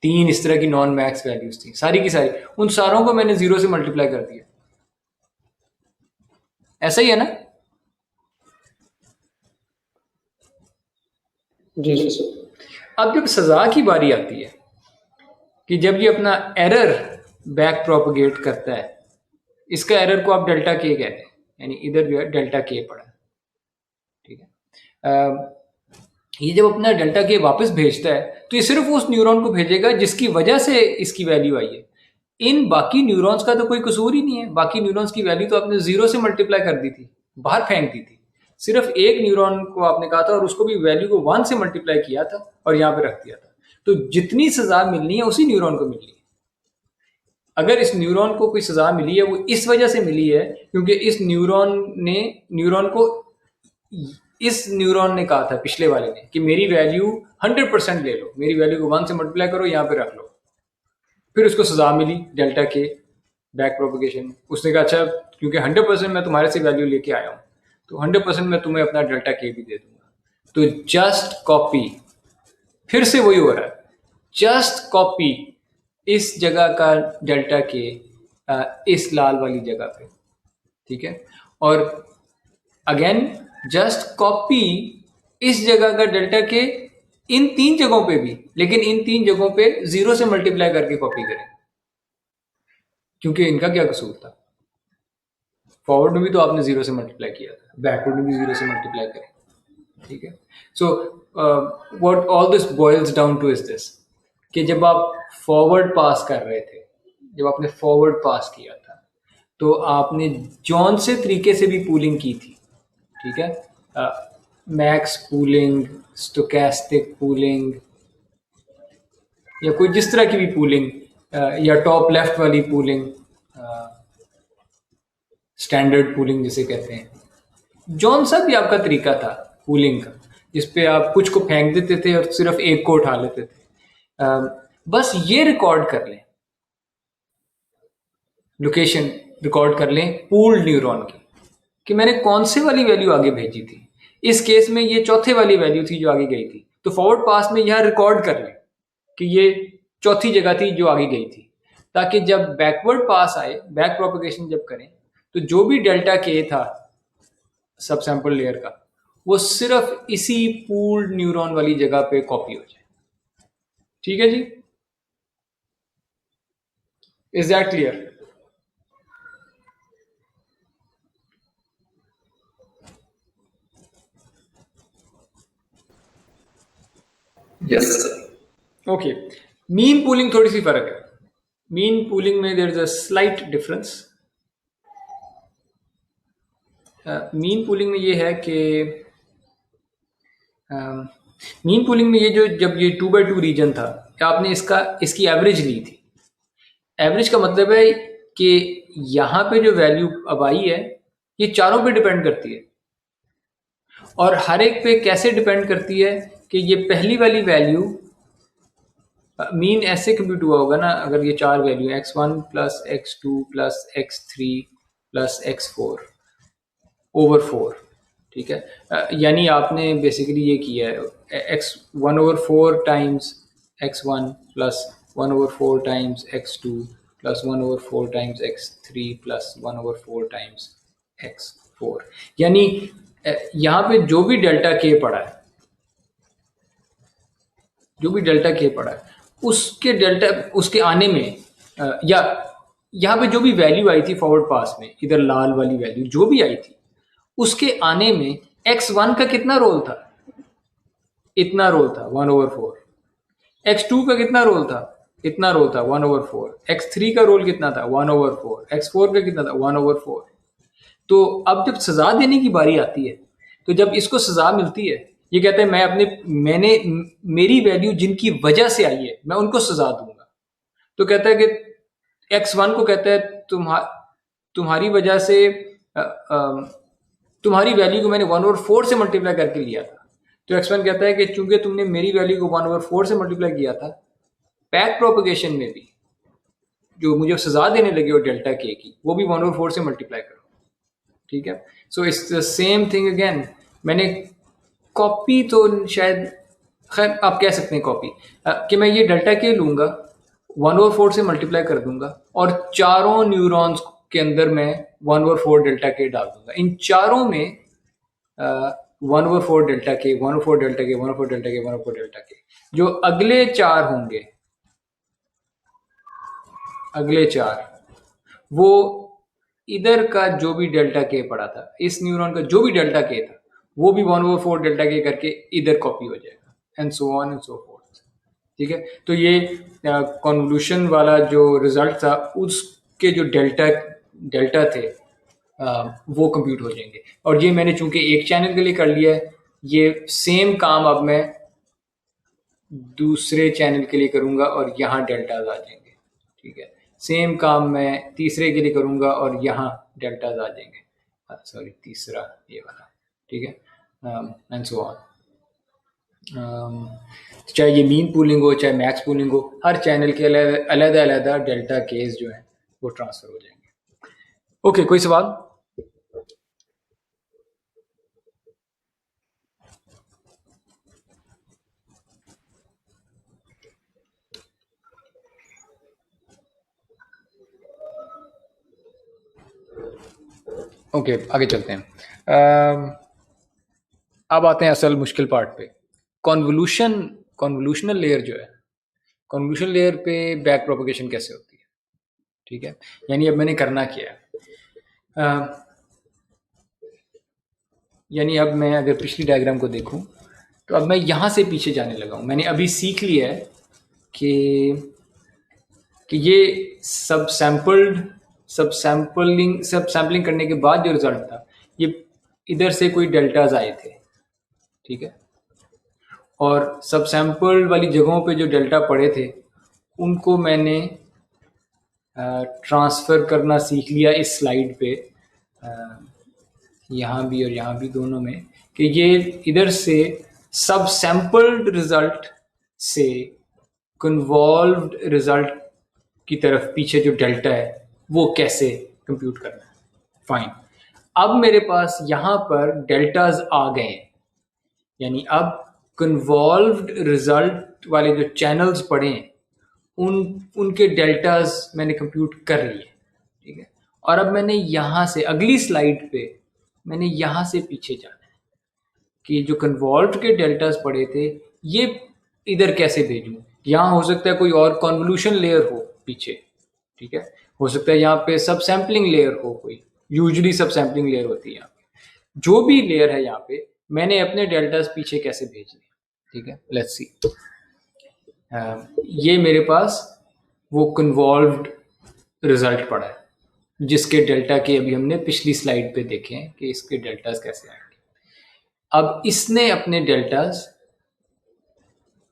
3 इस तरह की नॉन मैक्स वैल्यूज थी, सारी की सारी, उन सारों को मैंने 0 से मल्टीप्लाई कर दिया। ऐसा ही है ना? जी अब जब सजा की बारी आती है कि जब ये अपना एरर बैक प्रोपगेट करता है, इसका एरर को आप डेल्टा के कहते हैं, यानी इधर जो है डेल्टा के पड़ा है, ठीक है। ये जब अपना डेल्टा के वापस भेजता है तो ये सिर्फ उस न्यूरॉन को भेजेगा जिसकी वजह से इसकी वैल्यू आई है। इन बाकी न्यूरॉन्स का तो कोई कसूर ही नहीं है, बाकी न्यूरॉन्स की वैल्यू तो आपने 0 से मल्टीप्लाई कर दी थी, बाहर फेंक दी थी। सिर्फ एक न्यूरॉन को आपने कहा था और उसको भी वैल्यू को 1 से मल्टीप्लाई किया था और यहाँ पे रख दिया था। तो जितनी सजा मिलनी है उसी न्यूरॉन को मिलनी है। अगर इस न्यूरॉन को कोई सजा मिली है वो इस वजह से मिली है क्योंकि इस न्यूरॉन ने कहा था पिछले वाले ने कि मेरी वैल्यू 100% ले लो, मेरी वैल्यू को 1 से मल्टीप्लाई करो, यहाँ पे रख लो। फिर उसको सजा मिली डेल्टा के बैक प्रोपगेशन। उसने कहा अच्छा क्योंकि 100% मैं तुम्हारे से वैल्यू लेके आया हूँ तो 100% मैं तुम्हें अपना डेल्टा के भी दे दूंगा। तो जस्ट कॉपी, फिर से वही हो रहा है, जस्ट कॉपी इस जगह का डेल्टा के इस लाल वाली जगह पे, ठीक है। और अगेन जस्ट कॉपी इस जगह का डेल्टा के इन 3 जगहों पे भी, लेकिन इन 3 जगहों पे 0 से मल्टीप्लाई करके कॉपी करें, क्योंकि इनका क्या कसूर था। फॉरवर्ड में भी तो आपने 0 से मल्टीप्लाई किया था, बैकवर्ड में भी 0 से मल्टीप्लाई करें, ठीक है। So what all this boils down to is this कि जब आप फॉरवर्ड पास कर रहे थे, जब आपने फॉरवर्ड पास किया था तो आपने जौन से तरीके से भी पूलिंग की थी, ठीक है, मैक्स पूलिंग, स्टोकेस्टिक पूलिंग, या कोई जिस तरह की भी पूलिंग, या टॉप लेफ्ट वाली पूलिंग, स्टैंडर्ड पूलिंग जिसे कहते हैं, जौन सा भी आपका तरीका था पूलिंग का, जिसपे आप कुछ को फेंक देते थे और सिर्फ एक को उठा लेते थे, बस ये रिकॉर्ड कर लें, लोकेशन रिकॉर्ड कर लें पूल्ड न्यूरॉन की कि मैंने कौन से वाली वैल्यू आगे भेजी थी। इस केस में ये चौथे वाली वैल्यू थी जो आगे गई थी, तो फॉरवर्ड पास में यह रिकॉर्ड कर लें कि ये चौथी जगह थी जो आगे गई थी, ताकि जब बैकवर्ड पास आए, बैक प्रोपगेशन जब करें, तो जो भी डेल्टा के था सब सैंपल लेयर का, वो सिर्फ इसी पूल्ड न्यूरॉन वाली जगह पे कॉपी हो जाए। ठीक है जी, is that clear? Yes okay, mean pooling थोड़ी सी फर्क है। मीन पूलिंग में there is a slight difference. Mean pooling में ये है कि मीन पूलिंग में ये जो जब ये 2x2 रीजन था, आपने इसकी एवरेज ली थी। एवरेज का मतलब है कि यहाँ पे जो वैल्यू अब आई है ये चारों पे डिपेंड करती है, और हर एक पे कैसे डिपेंड करती है कि ये पहली वाली वैल्यू मीन ऐसे कंप्यूट हुआ होगा ना, अगर ये 4 value x1 plus x2 plus x3 plus x4 over 4, ठीक है। यानी आपने बेसिकली ये किया है x1 over 4 times x1 plus 1 over 4 times x2 plus 1 over 4 times x3 plus 1 over 4 times x4। यानी यहाँ पे जो भी डेल्टा के पड़ा है, जो भी डेल्टा के पड़ा है, उसके आने में या यहाँ पे जो भी वैल्यू आई थी फॉरवर्ड पास में, इधर लाल वाली वैल्यू जो भी आई थी, उसके आने में x1 का कितना रोल था? इतना रोल था 1 ओवर 4। x2 का कितना रोल था? इतना रोल था 1/4, x3 का रोल कितना था 1/4, x4 का कितना था 1/4। तो अब जब सजा देने की बारी आती है, तो जब इसको सजा मिलती है, ये कहता है मैंने मेरी वैल्यू जिनकी वजह से आई है मैं उनको सजा दूंगा। तो कहता है कि x1 को कहता है तुम्हारी वजह से तुम्हारी वैल्यू को मैंने 1/4 से मल्टीप्लाई करके लिया था। तो x1 कहता है कि चूंकि तुमने मेरी वैल्यू को 1/4 से मल्टीप्लाई किया था, बैक प्रोपगेशन में भी जो मुझे सजा देने लगे और डेल्टा के की, वो भी 1/4 से मल्टीप्लाई करो। ठीक है, so it's the same thing again. मैंने कॉपी तो शायद, खैर आप कह सकते हैं कॉपी, कि मैं ये डेल्टा के लूंगा, 1/4 से मल्टीप्लाई कर दूंगा और चारों न्यूरॉन्स के अंदर मैं 1/4 डेल्टा के डाल दूंगा। इन चारों में 1/4 डेल्टा के, 1/4 डेल्टा के, 1/4 डेल्टा के, 1/4 डेल्टा के, जो अगले चार होंगे, अगले चार, वो इधर का जो भी डेल्टा के पड़ा था, इस न्यूरॉन का जो भी डेल्टा के था, वो भी 1/4 डेल्टा के करके इधर कॉपी हो जाएगा, and so on and so fourth. ठीक है, तो ये कॉन्वोल्यूशन वाला जो रिजल्ट था, उसके जो डेल्टा थे वो कंप्यूट हो जाएंगे। और ये मैंने चूंकि एक चैनल के लिए कर लिया है, ये सेम काम अब मैं दूसरे चैनल के लिए करूंगा और यहाँ डेल्टाज आ जाएंगे। ठीक है, सेम काम मैं तीसरे के लिए करूंगा और यहाँ डेल्टाज आ जाएंगे, सॉरी तीसरा ये वाला। ठीक है, एंड सो ऑन। चाहे ये मीन पूलिंग हो, चाहे मैक्स पूलिंग हो, हर चैनल के अलग डेल्टा केस जो है वो ट्रांसफर हो जाएंगे। ओके, कोई सवाल? ओके, आगे चलते हैं। अब आते हैं असल मुश्किल पार्ट पे। कॉन्वोल्यूशनल लेयर जो है, कॉन्वोल्यूशन लेयर पे बैक प्रोपगेशन कैसे होती है। ठीक है, यानी अब मैंने करना क्या है, यानी अब मैं अगर पिछली डायग्राम को देखूं, तो अब मैं यहाँ से पीछे जाने लगा हूँ। मैंने अभी सीख लिया है कि ये सब सैम्पलिंग करने के बाद जो रिजल्ट था, ये इधर से कोई डेल्टाज आए थे। ठीक है, और सब सैम्पल वाली जगहों पे जो डेल्टा पड़े थे, उनको मैंने ट्रांसफ़र करना सीख लिया इस स्लाइड पे, यहाँ भी और यहाँ भी दोनों में, कि ये इधर से सब सैम्पल्ड रिजल्ट से कन्वॉल्व्ड रिजल्ट की तरफ पीछे जो डेल्टा है वो कैसे कंप्यूट करना है। फाइन, अब मेरे पास यहाँ पर डेल्टाज आ गए हैं, यानी अब कन्वॉल्व्ड रिजल्ट वाले जो चैनल्स पड़े हैं, उनके डेल्टाज मैंने कंप्यूट कर लिए। ठीक है, और अब मैंने यहाँ से अगली स्लाइड पे मैंने यहाँ से पीछे जाना है कि जो कन्वॉल्व्ड के डेल्टाज पड़े थे, ये इधर कैसे भेजूँ। यहाँ हो सकता है कोई और कॉन्वोल्यूशन लेयर हो पीछे। ठीक है, हो सकता है यहाँ पे सब सैम्पलिंग लेयर हो, कोई यूजुअली सब सैम्पलिंग लेयर होती है यहाँ पे। जो भी लेयर है यहाँ पे, मैंने अपने डेल्टाज पीछे कैसे भेजने। ठीक है, लेट्स सी। ये मेरे पास वो कन्वॉल्व्ड रिजल्ट पड़ा है, जिसके डेल्टा के अभी हमने पिछली स्लाइड पे देखे हैं कि इसके डेल्टाज कैसे आएंगे। अब इसने अपने डेल्टाज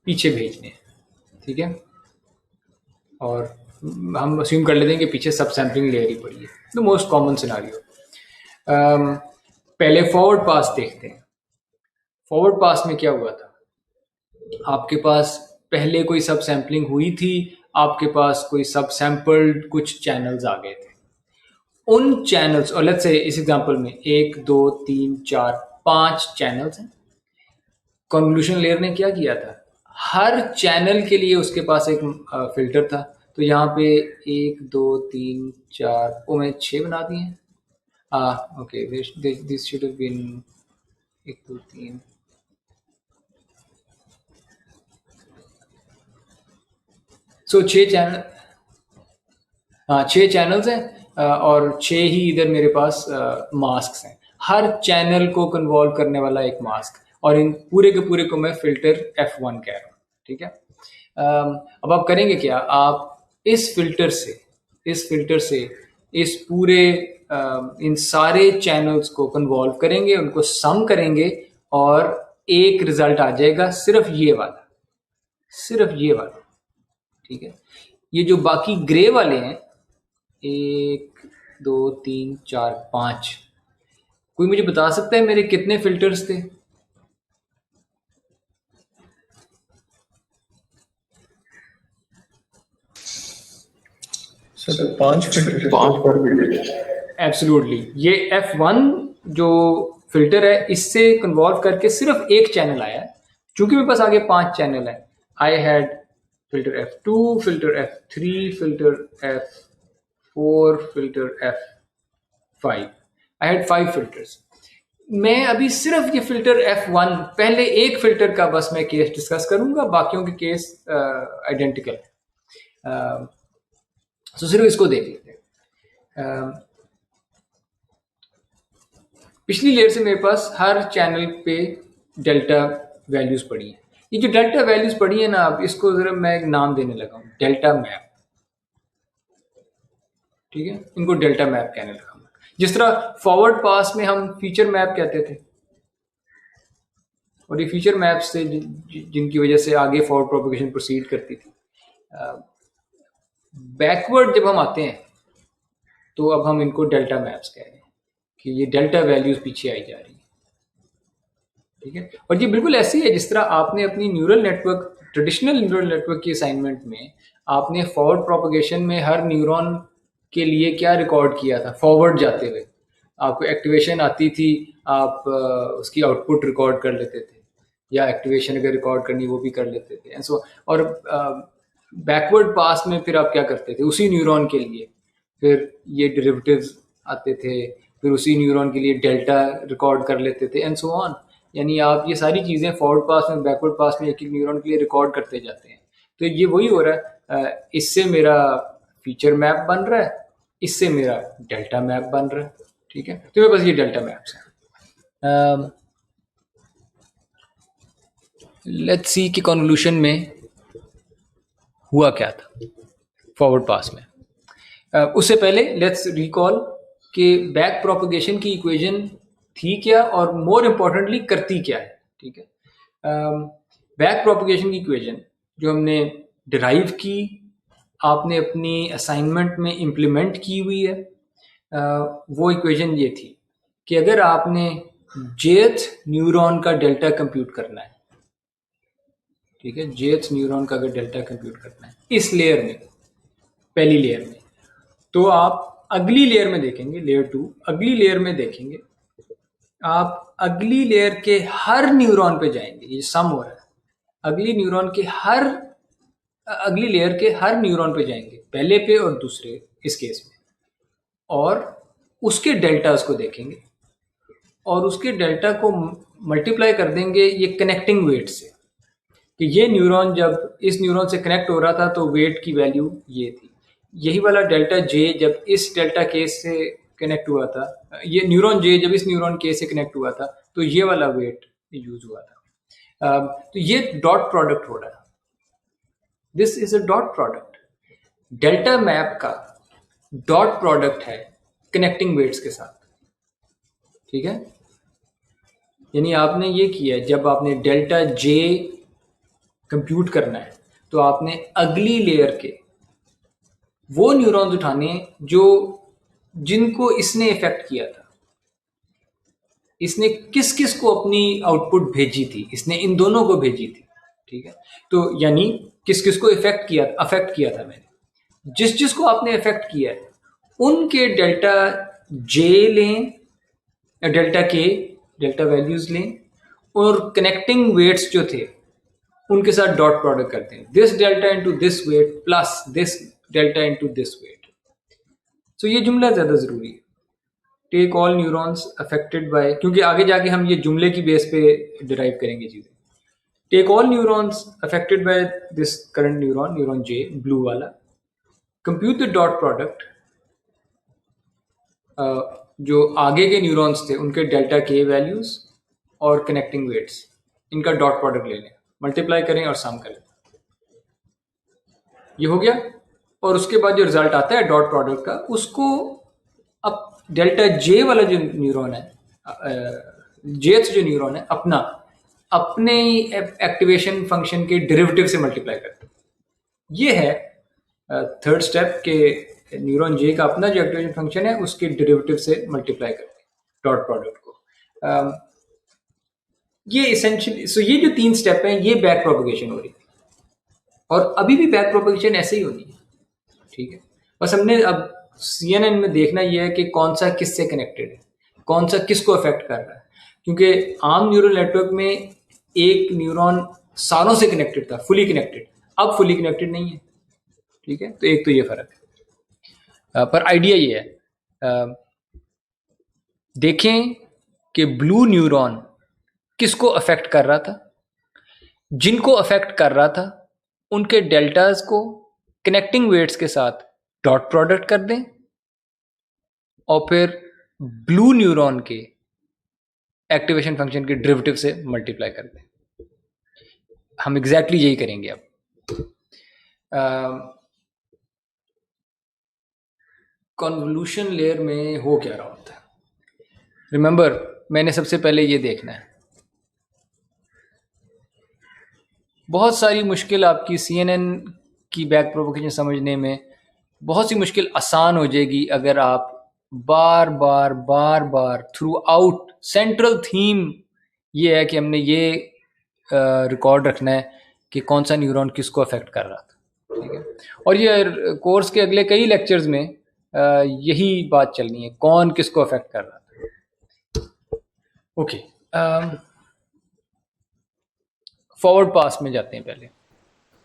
पीछे भेजने हैं। ठीक है, और हम अस्यूम कर लेते हैं कि पीछे सब सैम्पलिंग लेयर ही पड़ी है, द मोस्ट कॉमन सिनारियो। पहले फॉरवर्ड पास देखते हैं। फॉरवर्ड पास में क्या हुआ था, आपके पास पहले कोई सब सैम्पलिंग हुई थी, आपके पास कोई सब सैम्पल्ड कुछ चैनल्स आ गए थे। उन चैनल्स, और लेट्स से इस एग्जांपल में 1 2 3 4 5 चैनल्स हैं। कन्वोल्यूशन लेयर ने क्या किया था, हर चैनल के लिए उसके पास एक फिल्टर था। तो यहाँ पे 1 2 3 4, ओ मैंने 6 बना दिए हैं। Okay, this should have been 1 2 3, so 6 channel, हाँ 6 चैनल्स हैं और 6 ही इधर मेरे पास मास्क हैं। हर चैनल को कन्वॉल्व करने वाला एक मास्क, और इन पूरे के पूरे को मैं फिल्टर F1 कह रहा हूँ। ठीक है। अब आप करेंगे क्या, आप इस फिल्टर से इस पूरे इन सारे चैनल्स को कन्वॉल्व करेंगे, उनको सम करेंगे और एक रिजल्ट आ जाएगा, सिर्फ ये वाला, ठीक है। ये जो बाकी ग्रे वाले हैं 1 2 3 4 5, कोई मुझे बता सकता है मेरे कितने फिल्टर्स थे? Sir 5 filter. एब्सोल्युटली, ये F1 जो फिल्टर है इससे कन्वॉल्व करके सिर्फ एक चैनल आया है। चूंकि मेरे पास आगे 5 चैनल है, I had filter F2, filter F3, filter F4, filter F5, I had 5 filters. मैं अभी सिर्फ ये फिल्टर F1, पहले एक फिल्टर का बस मैं केस डिस्कस करूंगा, बाकियों के केस आइडेंटिकल है। तो सिर्फ इसको देख लेते हैं। पिछली लेयर से मेरे पास हर चैनल पे डेल्टा वैल्यूज पड़ी हैं। ये जो डेल्टा वैल्यूज पड़ी है ना, आप इसको जरा मैं एक नाम देने लगा हूँ, डेल्टा मैप, ठीक है। इनको डेल्टा मैप कहने लगा हूँ। जिस तरह फॉरवर्ड पास में हम फीचर मैप कहते थे, और ये फीचर मैप्स थे जिनकी वजह से आगे फॉरवर्ड प्रोपगेशन प्रोसीड करती थी। बैकवर्ड जब हम आते हैं तो अब हम इनको डेल्टा मैप्स कह रहे हैं कि ये डेल्टा वैल्यूज पीछे आई जा रही है, ठीक है। और ये बिल्कुल ऐसी है जिस तरह आपने अपनी neural network, traditional neural network की असाइनमेंट में आपने फॉरवर्ड प्रोपगेशन में हर न्यूरॉन के लिए क्या रिकॉर्ड किया था। फॉरवर्ड जाते हुए आपको एक्टिवेशन आती थी, आप उसकी आउटपुट रिकॉर्ड कर लेते थे, या एक्टिवेशन अगर रिकॉर्ड करनी वो भी कर लेते थे एंड सो। और बैकवर्ड पास में फिर आप क्या करते थे, उसी न्यूरॉन के लिए फिर ये डेरिवेटिव्स आते थे, फिर उसी न्यूरॉन के लिए डेल्टा रिकॉर्ड कर लेते थे एंड सो ऑन। यानी आप ये सारी चीज़ें फॉरवर्ड पास में, बैकवर्ड पास में एक एक न्यूरॉन के लिए रिकॉर्ड करते जाते हैं। तो ये वही हो रहा है, इससे मेरा फीचर मैप बन रहा है, इससे मेरा डेल्टा मैप बन रहा है, ठीक है। तो मेरे पास ये डेल्टा मैप्स हैं। लेट्स सी कि कन्वोल्यूशन में हुआ क्या था फॉरवर्ड पास में। उससे पहले लेट्स रिकॉल कि बैक प्रोपगेशन की इक्वेशन थी क्या, और मोर इम्पोर्टेंटली करती क्या है, ठीक है। बैक प्रोपगेशन की इक्वेशन जो हमने डिराइव की, आपने अपनी असाइनमेंट में इम्प्लीमेंट की हुई है, वो इक्वेशन ये थी कि अगर आपने jth न्यूरॉन का डेल्टा कंप्यूट करना है, ठीक है, jth न्यूरॉन का अगर डेल्टा कंप्यूट करना है इस लेयर में, पहली लेयर में, तो आप अगली लेयर में देखेंगे, लेयर 2, अगली लेयर में देखेंगे, आप अगली लेयर के हर न्यूरॉन पे जाएंगे, ये सम हो रहा है, अगली लेयर के हर न्यूरॉन पे जाएंगे, पहले पे और दूसरे इस केस में, और उसके डेल्टास को देखेंगे और उसके डेल्टा को मल्टीप्लाई कर देंगे ये कनेक्टिंग वेट से, कि ये न्यूरॉन जब इस न्यूरॉन से कनेक्ट हो रहा था तो वेट की वैल्यू ये थी, यही वाला डेल्टा जे जब इस डेल्टा के से कनेक्ट हुआ था, ये न्यूरॉन जे जब इस न्यूरॉन के से कनेक्ट हुआ था तो ये वाला वेट यूज हुआ था। तो ये डॉट प्रोडक्ट हो रहा है, this is a dot product. Delta map का डॉट प्रोडक्ट है कनेक्टिंग वेट्स के साथ, ठीक है। यानी आपने ये किया है, जब आपने डेल्टा जे कंप्यूट करना है तो आपने अगली लेयर के वो न्यूरॉन्स उठाने जो जिनको इसने इफेक्ट किया था, इसने किस किस को अपनी आउटपुट भेजी थी, इसने इन दोनों को भेजी थी, ठीक है। तो यानी किस किस को अफेक्ट किया था मैंने, जिस जिस को आपने अफेक्ट किया है उनके डेल्टा जे लें, डेल्टा के डेल्टा वैल्यूज लें, और कनेक्टिंग वेट्स जो थे उनके साथ डॉट प्रोडक्ट करते हैं, this delta into this weight plus this delta into this weight. So ये जुमला ज्यादा जरूरी है, take all neurons affected by, क्योंकि आगे जाके हम ये जुमले की बेस पे डिराइव करेंगे चीजें। Take all neurons affected by this current neuron J, blue वाला, कंप्यूट द डॉट प्रोडक्ट, जो आगे के न्यूरॉन्स थे उनके डेल्टा के वैल्यूज और कनेक्टिंग वेट्स, इनका डॉट प्रोडक्ट ले लें, मल्टीप्लाई करें और सम करें। ये हो गया। और उसके बाद जो रिजल्ट आता है डॉट प्रोडक्ट का, उसको अब डेल्टा जे वाला जो न्यूरॉन है, जेथ जो न्यूरॉन है, अपने एक्टिवेशन फंक्शन के डेरिवेटिव से मल्टीप्लाई करते हैं। ये है थर्ड स्टेप के न्यूरॉन जे का अपना जो एक्टिवेशन फंक्शन है उसके डेरिवेटिव से मल्टीप्लाई करते हैं डॉट प्रोडक्ट को। ये इसेंशियली, सो ये जो 3 स्टेप हैं ये बैक प्रोपगेशन हो रही है, और अभी भी बैक प्रोपगेशन ऐसे ही होनी है, ठीक है। बस हमने अब CNN में देखना ये है कि कौन सा किससे कनेक्टेड है, कौन सा किसको अफेक्ट कर रहा है, क्योंकि आम न्यूरल नेटवर्क में एक न्यूरॉन सालों से कनेक्टेड था, फुली कनेक्टेड, अब फुली कनेक्टेड नहीं है, ठीक है। तो एक तो ये फर्क है, पर आइडिया ये है, देखें कि ब्लू न्यूरॉन किसको अफेक्ट कर रहा था। जिनको अफेक्ट कर रहा था उनके डेल्टाज को कनेक्टिंग वेट्स के साथ डॉट प्रोडक्ट कर दें, और फिर ब्लू न्यूरॉन के एक्टिवेशन फंक्शन के डेरिवेटिव से मल्टीप्लाई कर दें। हम एग्जैक्टली यही करेंगे अब। कन्वोल्यूशन लेयर में हो क्या रहा होता है, रिमेंबर मैंने सबसे पहले ये देखना है। बहुत सारी मुश्किल आपकी CNN की बैक प्रोपोगेशन समझने में, बहुत सी मुश्किल आसान हो जाएगी अगर आप बार बार थ्रू आउट, सेंट्रल थीम ये है कि हमने ये रिकॉर्ड रखना है कि कौन सा न्यूरॉन किसको अफेक्ट कर रहा था, ठीक है। और ये कोर्स के अगले कई लेक्चर्स में यही बात चलनी है, कौन किसको अफेक्ट कर रहा था। ओके, फॉरवर्ड पास में जाते हैं पहले।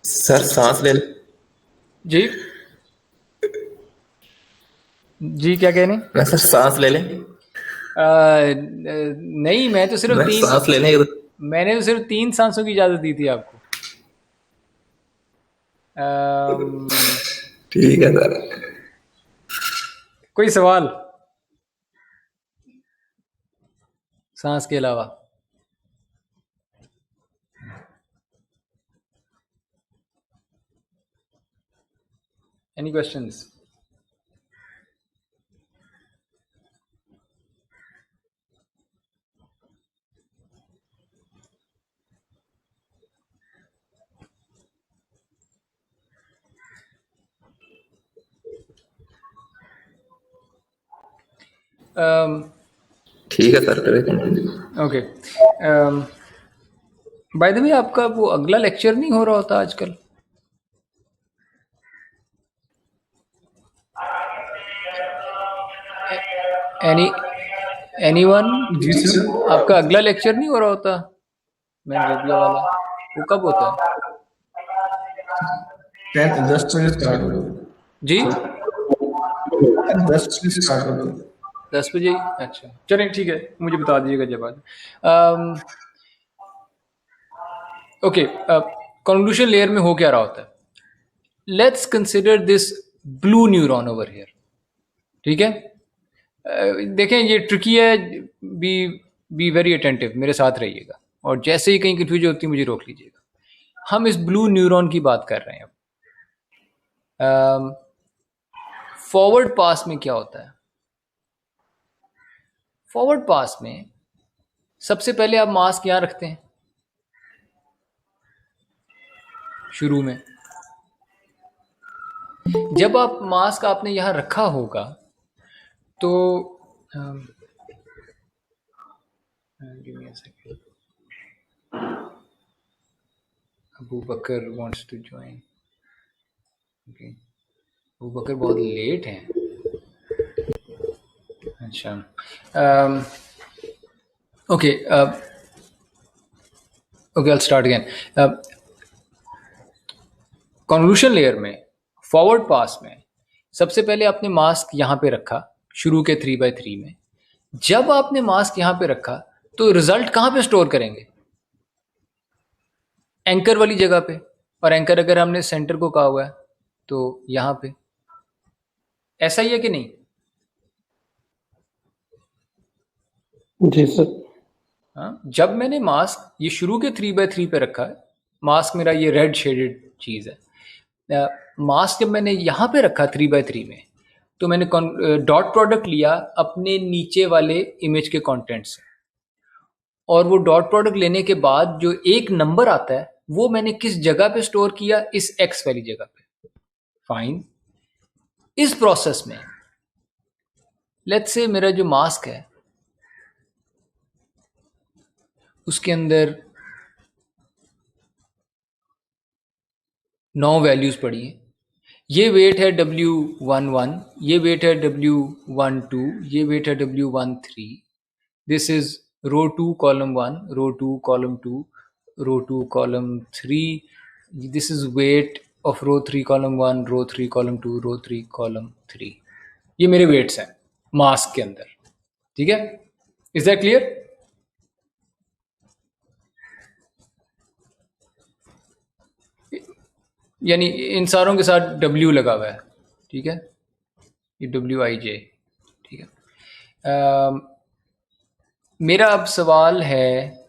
सर सांस ले जी जी, क्या कह रहे हैं? मैं सर सांस ले लें, नहीं, मैं तो सिर्फ सांस ले लें। मैंने तो सिर्फ 3 सांसों की इजाजत दी थी आपको। ठीक है सर। कोई सवाल सांस के अलावा? Any questions? ठीक है sir, okay. By the way, आपका वो अगला लेक्चर नहीं हो रहा होता आजकल? एनीवन? जी सर। आपका अगला लेक्चर नहीं हो रहा होता मैनरेबिया वाला? वो कब होता है? 10 बजे स्टार्ट होगा जी, 10 बजे स्टार्ट होगा। 10 बजे? अच्छा, चलें ठीक है, मुझे बता दीजिएगा जब आज। ओके, कन्वोल्यूशन लेयर में हो क्या रहा होता है? Let's consider this blue neuron over here, ठीक है। देखें ये ट्रिकी है, बी वेरी अटेंटिव, मेरे साथ रहिएगा, और जैसे ही कहीं कंफ्यूजन होती है मुझे रोक लीजिएगा। हम इस ब्लू न्यूरॉन की बात कर रहे हैं अब। फॉरवर्ड पास में क्या होता है? फॉरवर्ड पास में सबसे पहले आप मास्क यहां रखते हैं शुरू में। जब आप मास्क आपने यहां रखा होगा तो Abu Bakar wants to join. Okay, Abu Bakar बहुत लेट हैं। अच्छा, okay okay, I'll start again. Convolution layer में फॉरवर्ड पास में सबसे पहले आपने मास्क यहाँ पे रखा शुरू के 3x3 में। जब आपने मास्क यहाँ पे रखा तो रिजल्ट कहाँ पे स्टोर करेंगे? एंकर वाली जगह पे, और एंकर अगर हमने सेंटर को कहा हुआ है तो यहाँ पे। ऐसा ही है कि नहीं? जी सर। हाँ, जब मैंने मास्क ये शुरू के 3x3 पे रखा है, मास्क मेरा ये रेड शेडेड चीज़ है, मास्क जब मैंने यहाँ पे रखा 3x3 में, तो मैंने डॉट प्रोडक्ट लिया अपने नीचे वाले इमेज के कंटेंट से, और वो डॉट प्रोडक्ट लेने के बाद जो एक नंबर आता है वो मैंने किस जगह पे स्टोर किया, इस एक्स वाली जगह पे। फाइन। इस प्रोसेस में लेट्स से मेरा जो मास्क है उसके अंदर 9 वैल्यूज पड़ी हैं। ये वेट है W11, ये वेट है W12, ये वेट है W13। This is row 2 column 1, row 2 column 2, row 2 column 3। This is weight of row 3 column 1, row 3 column 2, row 3 column 3। ये मेरे वेट्स हैं मास्क के अंदर। ठीक है, इज दैट क्लियर? यानी इन सारों के साथ W लगा हुआ है। ठीक है, ये WIJ। ठीक है, मेरा अब सवाल है,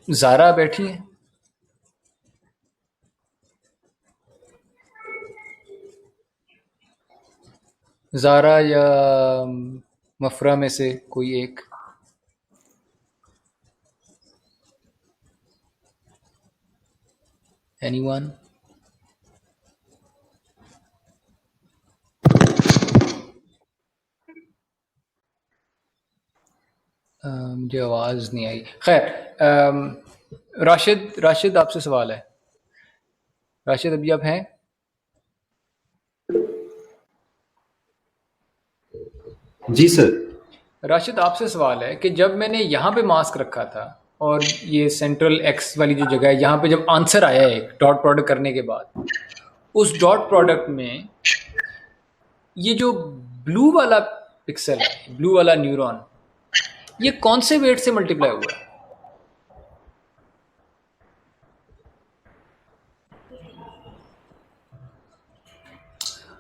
ज़ारा बैठी है? ज़ारा या मफरा में से कोई एक? Anyone? मुझे आवाज़ नहीं आई। खैर, राशिद आपसे सवाल है। राशिद, अभी आप हैं? जी सर। राशिद, आपसे सवाल है कि जब मैंने यहाँ पे मास्क रखा था और ये सेंट्रल एक्स वाली जो जगह है, यहाँ पे जब आंसर आया एक डॉट प्रोडक्ट करने के बाद, उस डॉट प्रोडक्ट में ये जो ब्लू वाला पिक्सल है, ब्लू वाला न्यूरॉन, ये कौन से वेट से मल्टीप्लाई हुआ है?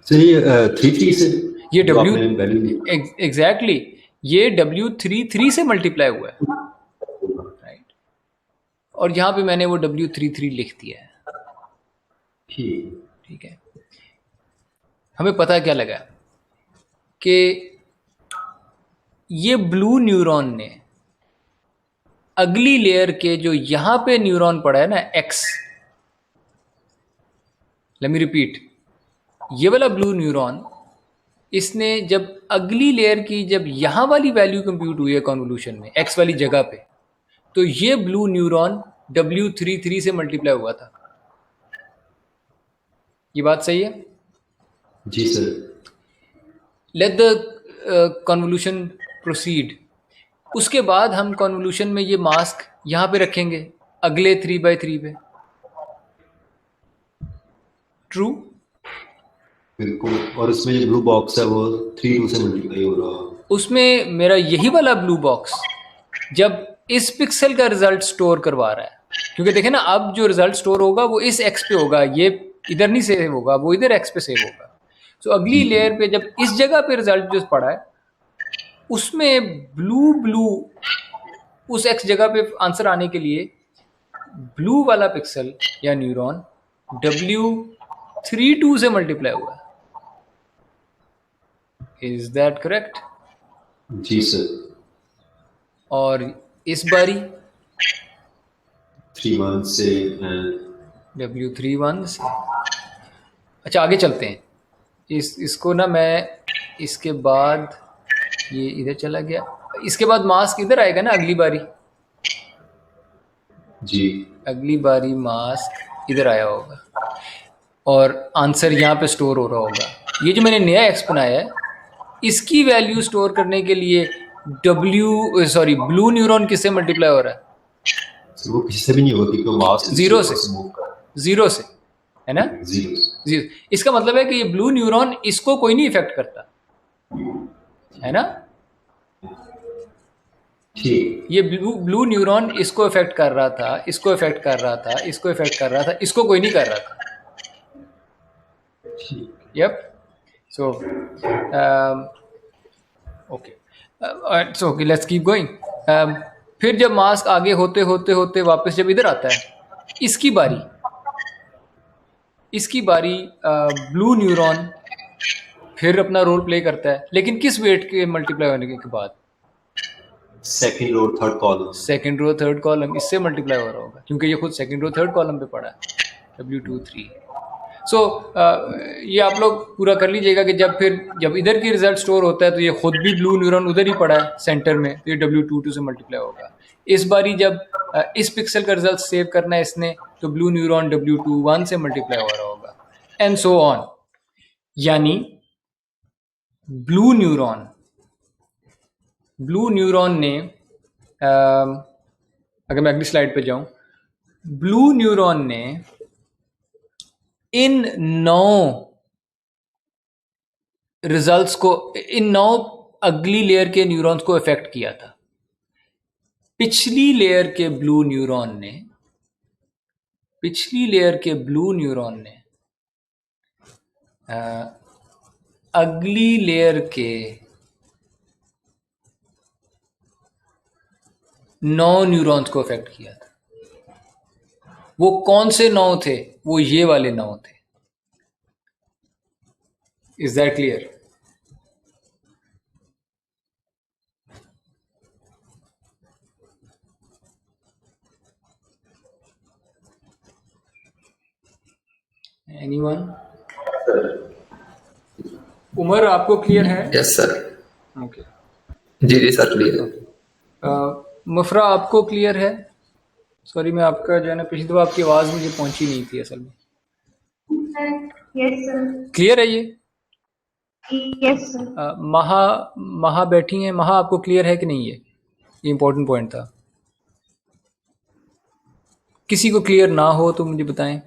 सर ये 3 से, ये जो W आपने value एग्जैक्टली ये W33 से मल्टीप्लाई हुआ है, राइट? और यहाँ पे मैंने वो W33 लिख दिया है। ठीक है, हमें पता क्या लगा कि ये ब्लू न्यूरॉन ने अगली लेयर के जो यहाँ पे न्यूरॉन पड़ा है ना X, लेट मी रिपीट, ये वाला ब्लू न्यूरॉन, इसने जब अगली लेयर की जब यहाँ वाली वैल्यू कंप्यूट हुई है कॉन्वोल्यूशन में X वाली जगह पे, तो ये ब्लू न्यूरॉन W33 से मल्टीप्लाई हुआ था। ये बात सही है? जी sir. Let the convolution proceed. उसके बाद हम कॉन्वोल्यूशन में ये मास्क यहाँ पे रखेंगे अगले 3x3 पे। ट्रू? बिल्कुल। और इसमें जो ब्लू बॉक्स है वो 3 से मल्टीप्लाई हो रहा है। उसमें मेरा यही वाला ब्लू बॉक्स जब इस पिक्सल का रिजल्ट स्टोर करवा रहा है, क्योंकि देखें ना, अब जो रिजल्ट स्टोर होगा वो इस एक्स पे होगा, ये इधर नहीं सेव होगा, वो इधर एक्स पे सेव होगा। तो अगली लेयर पे जब इस जगह पे रिजल्ट जो पड़ा है उसमें ब्लू उस एक्स जगह पे आंसर आने के लिए ब्लू वाला पिक्सल या न्यूरॉन W32 से मल्टीप्लाई हुआ है। Is that correct? जी सर। और इस बारी 31 से W31 से। अच्छा, आगे चलते हैं। इसको ना मैं, इसके बाद ये इधर चला गया, इसके बाद मास्क इधर आएगा ना अगली बारी। जी, अगली बारी मास्क इधर आया होगा और आंसर यहाँ पे स्टोर हो रहा होगा। ये जो मैंने नया एक्स बनाया है, इसकी वैल्यू स्टोर करने के लिए ब्लू न्यूरॉन किससे मल्टीप्लाई हो रहा है? वो किसी से भी नहीं होती, तो मास्क जीरो से, है ना? जीरो। इसका मतलब है कि ये ब्लू न्यूरॉन इसको कोई नहीं इफेक्ट करता, है ना? ठीक। ये ब्लू न्यूरॉन इसको इफेक्ट कर रहा था, इसको इफेक्ट कर रहा था, इसको इफेक्ट कर रहा था, इसको कोई नहीं कर रहा था। Yep. So, okay. So okay, let's keep going. फिर जब मास्क आगे होते होते होते वापस जब इधर आता है, इसकी बारी ब्लू न्यूरॉन फिर अपना रोल प्ले करता है, लेकिन किस वेट के मल्टीप्लाई होने के बाद? Second row third column, second row third column, इससे मल्टीप्लाई हो रहा होगा क्योंकि ये खुद सेकंड रो थर्ड कॉलम पे पड़ा है W2 3। सो ये आप लोग पूरा कर लीजिएगा कि जब इधर की रिजल्ट स्टोर होता है तो ये खुद भी ब्लू न्यूरॉन उधर ही पड़ा है सेंटर में, तो ये W22 से मल्टीप्लाई होगा। इस बारी जब इस पिक्सल का रिजल्ट सेव करना है इसने, तो ब्लू न्यूरॉन W21 से मल्टीप्लाई हो रहा होगा, एंड सो ऑन। यानी ब्लू न्यूरॉन ने अगर मैं अगली स्लाइड पे जाऊं, ब्लू न्यूरॉन ने इन 9 अगली लेयर के न्यूरॉन्स को इफेक्ट किया था। पिछली लेयर के ब्लू न्यूरॉन ने अगली लेयर के 9 न्यूरॉन्स को इफेक्ट किया था। वो कौन से 9 थे? वो ये वाले 9 थे। Is that clear? Anyone? Umar, आपको क्लियर है? Yes sir. ओके। जी सर, क्लियर। मुफरा, आपको क्लियर है? सॉरी, मैं आपका जो है ना, पिछली दफा आपकी आवाज मुझे पहुंची नहीं थी असल में। Yes sir. क्लियर है ये? Yes sir. महा बैठी हैं। महा, आपको क्लियर है कि नहीं? ये इंपॉर्टेंट पॉइंट था। किसी को क्लियर ना हो तो मुझे बताएं।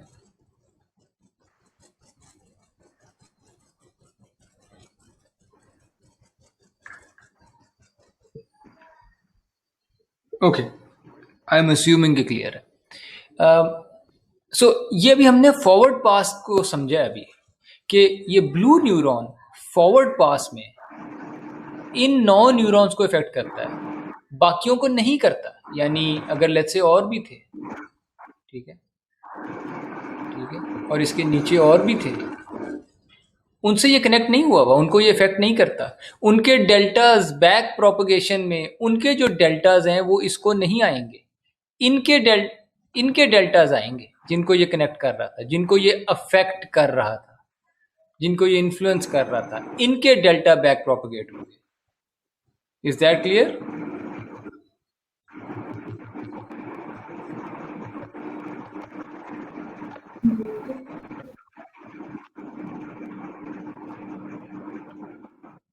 ओके, आई एम अस्यूमिंग कि क्लियर है। सो ये भी हमने फॉरवर्ड पास को समझा अभी कि ये ब्लू न्यूरॉन फॉरवर्ड पास में इन 9 न्यूरॉन्स को इफेक्ट करता है, बाकियों को नहीं करता। यानी अगर लेट्स से और भी थे, ठीक है, और इसके नीचे और भी थे, उनसे ये कनेक्ट नहीं हुआ, उनको ये इफेक्ट नहीं करता। उनके डेल्टाज बैक प्रोपगेशन में, उनके जो डेल्टाज हैं वो इसको नहीं आएंगे। इनके डेल्टाज आएंगे जिनको ये कनेक्ट कर रहा था, जिनको ये अफेक्ट कर रहा था, जिनको ये इन्फ्लुएंस कर रहा था, इनके डेल्टा बैक प्रोपगेट होंगे। Is that clear?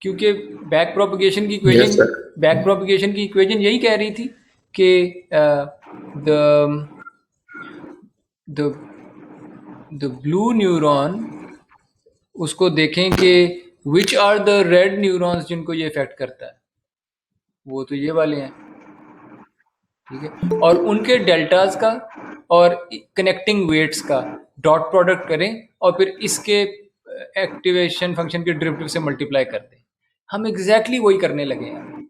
क्योंकि बैक प्रोपगेशन की इक्वेशन यही कह रही थी कि द ब्लू न्यूरॉन, उसको देखें कि which are the red neurons जिनको ये इफेक्ट करता है, वो तो ये वाले हैं, ठीक है, और उनके डेल्टाज का और कनेक्टिंग वेट्स का डॉट प्रोडक्ट करें और फिर इसके एक्टिवेशन फंक्शन के डेरिवेटिव से मल्टीप्लाई कर दें। हम एग्जैक्टली वही करने लगे हैं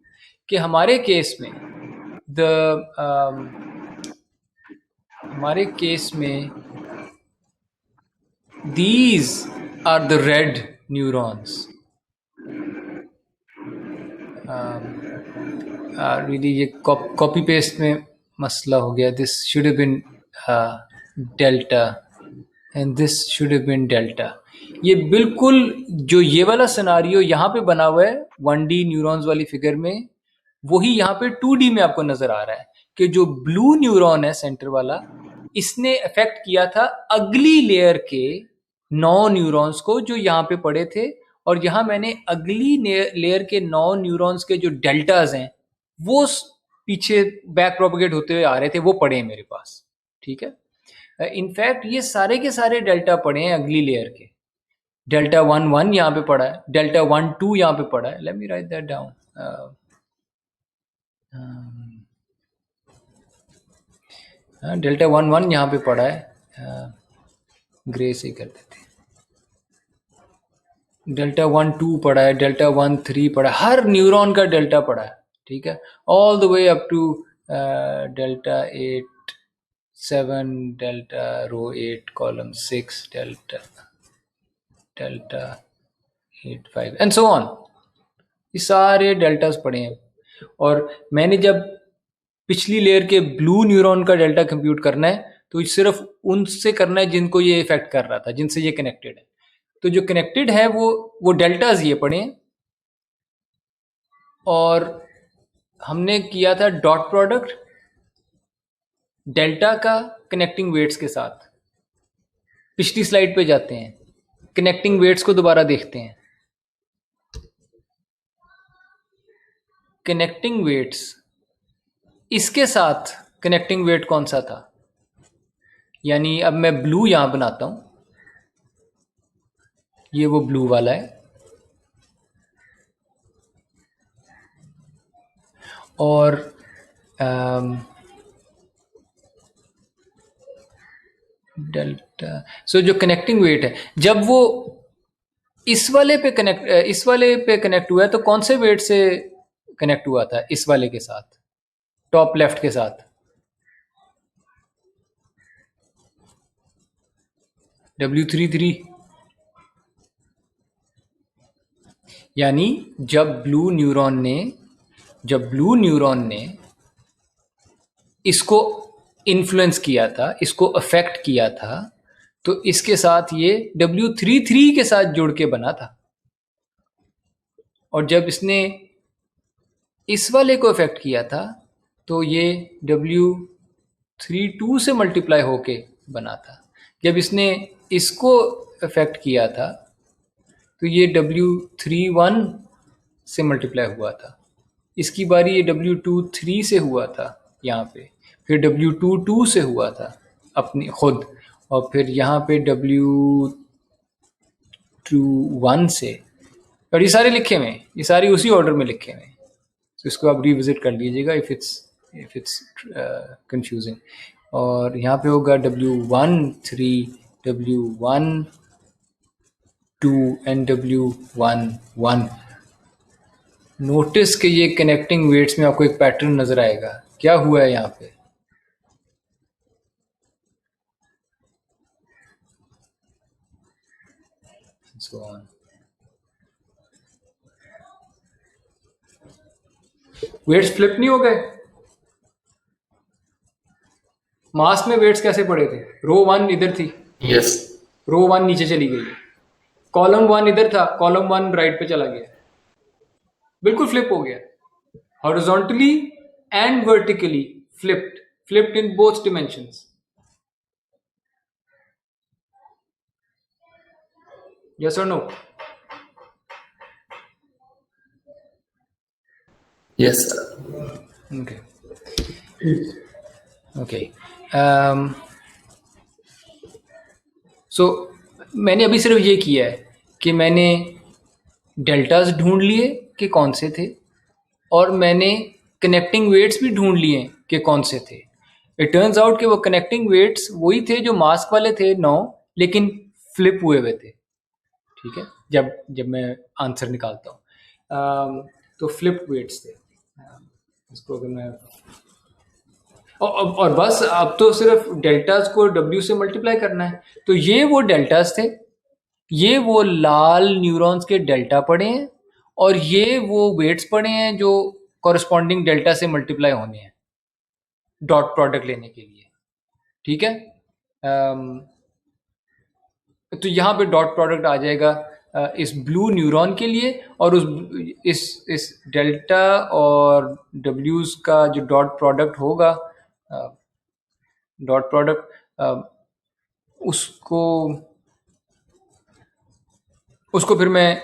कि हमारे केस में these are the red neurons. Really ये कॉपी पेस्ट में मसला हो गया। This should have been delta and this should have been delta. ये बिल्कुल जो ये वाला सिनारियो यहाँ पे बना हुआ है 1D न्यूरॉन्स वाली फिगर में, वही यहाँ पे 2D में आपको नजर आ रहा है कि जो ब्लू न्यूरॉन है सेंटर वाला, इसने अफेक्ट किया था अगली लेयर के 9 न्यूरॉन्स को जो यहाँ पे पड़े थे, और यहाँ मैंने अगली लेयर के 9 न्यूरॉन्स के जो डेल्टाज हैं वो पीछे बैक प्रोपगेट होते हुए आ रहे थे, वो पड़े हैं मेरे पास, ठीक है। इनफैक्ट ये सारे के सारे डेल्टा पड़े हैं अगली लेयर के। डेल्टा 1 यहाँ पे पड़ा है, डेल्टा 1 2 यहाँ पे पड़ा है। Let me right that down. Delta 1 यहाँ पे पड़ा है, ग्रे से कर देते हैं। डेल्टा 1 2 पड़ा है, डेल्टा 1 3 पड़ा है, हर न्यूरॉन का डेल्टा पड़ा है, ठीक है, all the way up to delta 8 7 delta row 8 column 6 delta 8 5 and so on. ये सारे डेल्टास पड़े हैं। और मैंने जब पिछली लेयर के ब्लू न्यूरॉन का डेल्टा कंप्यूट करना है तो सिर्फ उनसे करना है जिनको ये इफेक्ट कर रहा था, जिनसे ये कनेक्टेड है। तो जो कनेक्टेड है वो डेल्टाज ये पड़े हैं। और हमने किया था डॉट प्रोडक्ट डेल्टा का कनेक्टिंग वेट्स के साथ। पिछली स्लाइड पे जाते हैं, कनेक्टिंग वेट्स को दोबारा देखते हैं। कनेक्टिंग वेट्स, इसके साथ कनेक्टिंग वेट कौन सा था? यानी अब मैं ब्लू यहां बनाता हूं, ये वो ब्लू वाला है। और डेल्टा, सो जो कनेक्टिंग वेट है जब वो इस वाले पे कनेक्ट हुआ है तो कौन से वेट से कनेक्ट हुआ था? इस वाले के साथ, टॉप लेफ्ट के साथ। W33। यानी जब ब्लू न्यूरॉन ने इसको इन्फ्लुएंस किया था, इसको अफेक्ट किया था, तो इसके साथ ये W33 के साथ जुड़ के बना था। और जब इसने इस वाले को अफेक्ट किया था तो ये W32 से मल्टीप्लाई होके बना था। जब इसने इसको अफेक्ट किया था तो ये W31 से मल्टीप्लाई हुआ था। इसकी बारी ये W23 से हुआ था यहाँ पे, फिर W22 से हुआ था अपनी खुद, और फिर यहाँ पे W21 से। और ये सारे लिखे हुए हैं, ये सारी उसी ऑर्डर में लिखे हुए हैं। तो इसको आप रिविजिट कर लीजिएगा इफ इट्स कंफ्यूजिंग। और यहाँ पे होगा W13, W12 and W11। Notice कि ये कनेक्टिंग वेट्स में आपको एक पैटर्न नजर आएगा। क्या हुआ है यहाँ पे? So on. वेट्स फ्लिप नहीं हो गए? मास में वेट्स कैसे पड़े थे? रो 1 इधर थी, यस रो 1 नीचे चली गई, कॉलम 1 इधर था, कॉलम 1 राइट पे चला गया, बिल्कुल फ्लिप हो गया। Horizontally and vertically flipped in both dimensions. Yes और नो? Yes sir. ओके। सो मैंने अभी सिर्फ ये किया है कि मैंने डेल्टाज ढूंढ लिए कि कौन से थे, और मैंने कनेक्टिंग वेट्स भी ढूंढ लिए कि कौन से थे। इट टर्न्स आउट कि वो कनेक्टिंग वेट्स वही थे जो मास्क वाले थे 9, लेकिन फ्लिप हुए है। ठीक है, जब मैं आंसर निकालता हूँ तो फ्लिप्ड वेट्स थे। इसको अगर मैं और बस अब तो सिर्फ डेल्टाज को W से मल्टीप्लाई करना है। तो ये वो डेल्टाज थे, ये वो लाल न्यूरॉन्स के डेल्टा पड़े हैं, और ये वो वेट्स पड़े हैं जो कॉरेस्पॉन्डिंग डेल्टा से मल्टीप्लाई होने हैं डॉट प्रोडक्ट लेने के लिए। ठीक है, तो यहाँ पे डॉट प्रोडक्ट आ जाएगा इस ब्लू न्यूरॉन के लिए, और इस डेल्टा और डब्ल्यूज का जो डॉट प्रोडक्ट होगा, डॉट प्रोडक्ट उसको फिर मैं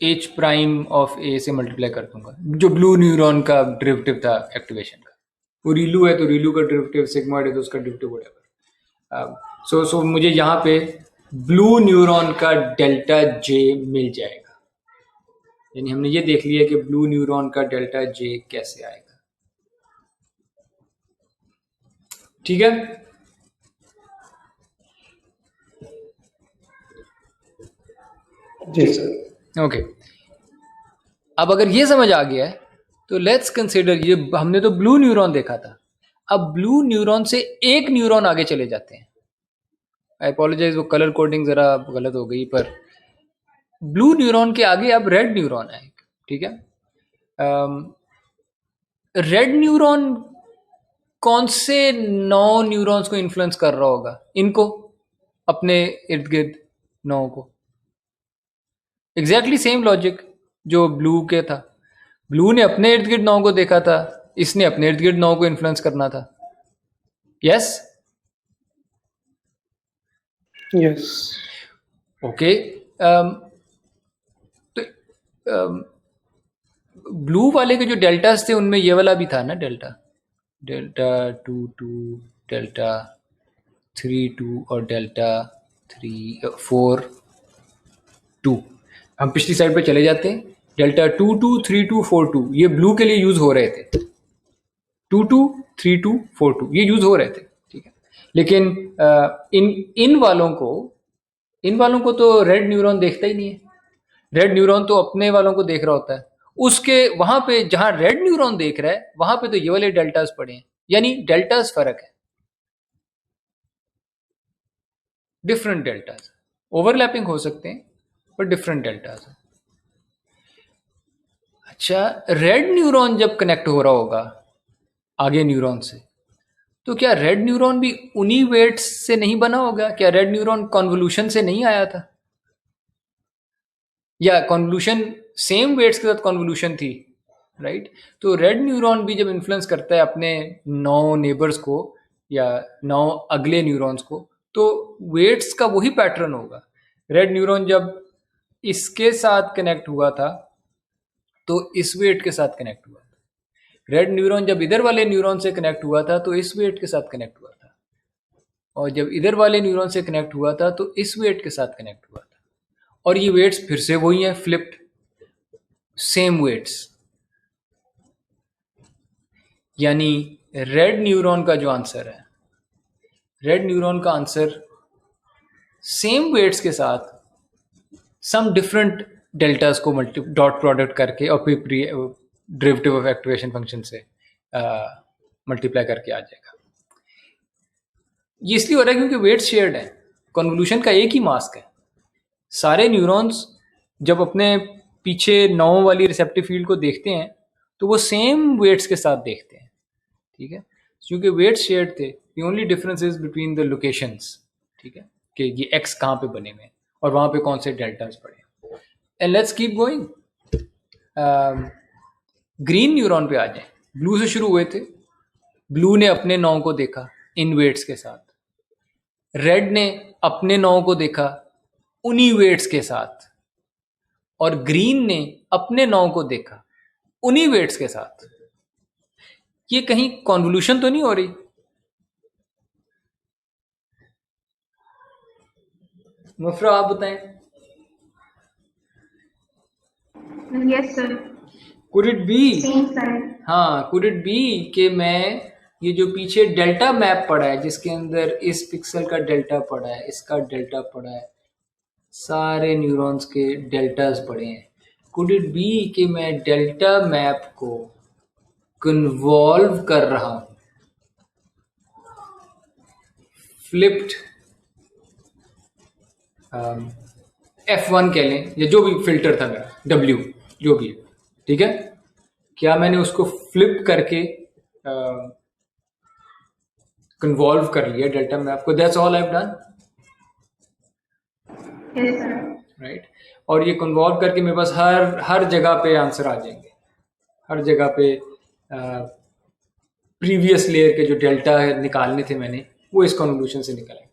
H प्राइम ऑफ A से मल्टीप्लाई कर दूंगा, जो ब्लू न्यूरॉन का डेरिवेटिव था एक्टिवेशन का। वो रीलू है तो रीलू का डेरिवेटिव, सिग्मॉइड है तो उसका डेरिवेटिव, व्हाटएवर। सो मुझे यहाँ पे ब्लू न्यूरॉन का डेल्टा J मिल जाएगा। यानी हमने ये देख लिया कि ब्लू न्यूरॉन का डेल्टा J कैसे आएगा। ठीक है, जी सर। ओके। अब अगर ये समझ आ गया है तो लेट्स कंसिडर, ये हमने तो ब्लू न्यूरॉन देखा था, अब ब्लू न्यूरॉन से एक न्यूरॉन आगे चले जाते हैं। आई अपोलोजाइज, वो कलर कोडिंग जरा गलत हो गई, पर ब्लू न्यूरॉन के आगे अब रेड न्यूरॉन है, ठीक है। रेड न्यूरॉन कौन से 9 न्यूरॉन्स को इन्फ्लुएंस कर रहा होगा? इनको, अपने इर्द गिर्द 9 को। एग्जैक्टली सेम लॉजिक जो ब्लू के था। ब्लू ने अपने इर्द गिर्द 9 को देखा था, इसने अपने इर्द गिर्द 9 को इन्फ्लुएंस करना था। Yes yes okay. तो ब्लू वाले के जो डेल्टास थे उनमें ये वाला भी था ना, डेल्टा 2 2, डेल्टा 3 2 और डेल्टा 4 2। हम पिछली साइड पे चले जाते हैं। डेल्टा 2 2 3 2 4 2 ये ब्लू के लिए यूज हो रहे थे। 2 2 3 2 4 2 ये यूज हो रहे थे, ठीक है। लेकिन इन वालों को तो रेड न्यूरॉन देखता ही नहीं है। रेड न्यूरॉन तो अपने वालों को देख रहा होता है। उसके वहां पे जहां रेड न्यूरॉन देख रहा है वहां पे तो ये वाले डेल्टास पड़े हैं, यानी डेल्टास फर्क है, डिफरेंट डेल्टास। ओवरलैपिंग हो सकते हैं पर डिफरेंट डेल्टास है। अच्छा, रेड न्यूरॉन जब कनेक्ट हो रहा होगा आगे न्यूरॉन से, तो क्या रेड न्यूरॉन भी उन्हीं वेट्स से नहीं बना होगा? क्या रेड न्यूरॉन कॉन्वोल्यूशन से नहीं आया था? या कॉन्वोल्यूशन सेम वेट्स के साथ कॉन्वोल्यूशन थी, राइट? तो रेड न्यूरॉन भी जब इन्फ्लुएंस करता है अपने 9 नेबर्स को या 9 अगले न्यूरॉन्स को, तो वेट्स का वही पैटर्न होगा। रेड न्यूरॉन जब इसके साथ कनेक्ट हुआ था तो इस वेट के साथ कनेक्ट हुआ था। रेड न्यूरॉन जब इधर वाले न्यूरॉन से कनेक्ट हुआ था तो इस वेट के साथ कनेक्ट हुआ था, और जब इधर वाले न्यूरॉन से कनेक्ट हुआ था तो इस वेट के साथ कनेक्ट हुआ था। और ये वेट्स फिर से वही हैं, फ्लिप्ड, सेम वेट्स। यानी रेड न्यूरॉन का जो आंसर है, रेड न्यूरॉन का आंसर सेम वेट्स के साथ सम डिफरेंट डेल्टास को डॉट प्रोडक्ट करके और फिर डेरिवेटिव ऑफ एक्टिवेशन फंक्शन से मल्टीप्लाई करके आ जाएगा। ये इसलिए हो रहा है क्योंकि वेट्स शेयर्ड है, कन्वोल्यूशन का एक ही मास्क है। सारे न्यूरॉन्स जब अपने पीछे 9 वाली रिसेप्टिव फील्ड को देखते हैं तो वो सेम वेट्स के साथ देखते हैं, ठीक है, क्योंकि वेट्स शेयर्ड थे। The only difference is between the locations, ठीक है, कि ये एक्स कहाँ पे बने हुए और वहाँ पे कौन से डेल्टास पड़े। And let's keep going. Green neuron पे आ जाए। ब्लू से शुरू हुए थे, ब्लू ने अपने 9 को देखा इन वेट्स के साथ, रेड ने अपने 9 को देखा उन्हीं वेट्स के साथ, और ग्रीन ने अपने 9 को देखा उन्हीं वेट्स के साथ। ये कहीं कॉन्वोल्यूशन तो नहीं हो रही? मुफरा आप बताएं। Yes, sir. Could it be, Same, sir. हाँ, कुड इट बी कि मैं ये जो पीछे डेल्टा मैप पड़ा है जिसके अंदर इस पिक्सल का डेल्टा पड़ा है, इसका डेल्टा पड़ा है, सारे न्यूरॉन्स के डेल्टास पड़े हैं, कुड इट बी कि मैं डेल्टा मैप को कन्वॉल्व कर रहा हूं, फ्लिप्ड F1 कह लें, या जो भी फिल्टर था मेरा, W जो भी, ठीक है, क्या मैंने उसको फ्लिप करके कन्वॉल्व कर लिया डेल्टा मैप को? That's all I have done, Yes, sir. Right. और ये कन्वॉल्व करके मेरे पास हर जगह पे आंसर आ जाएंगे, हर जगह पे प्रीवियस लेयर के जो डेल्टा निकालने थे मैंने, वो इस कन्वोल्यूशन से निकलेंगे।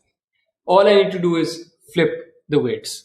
All I need to do is flip the weights.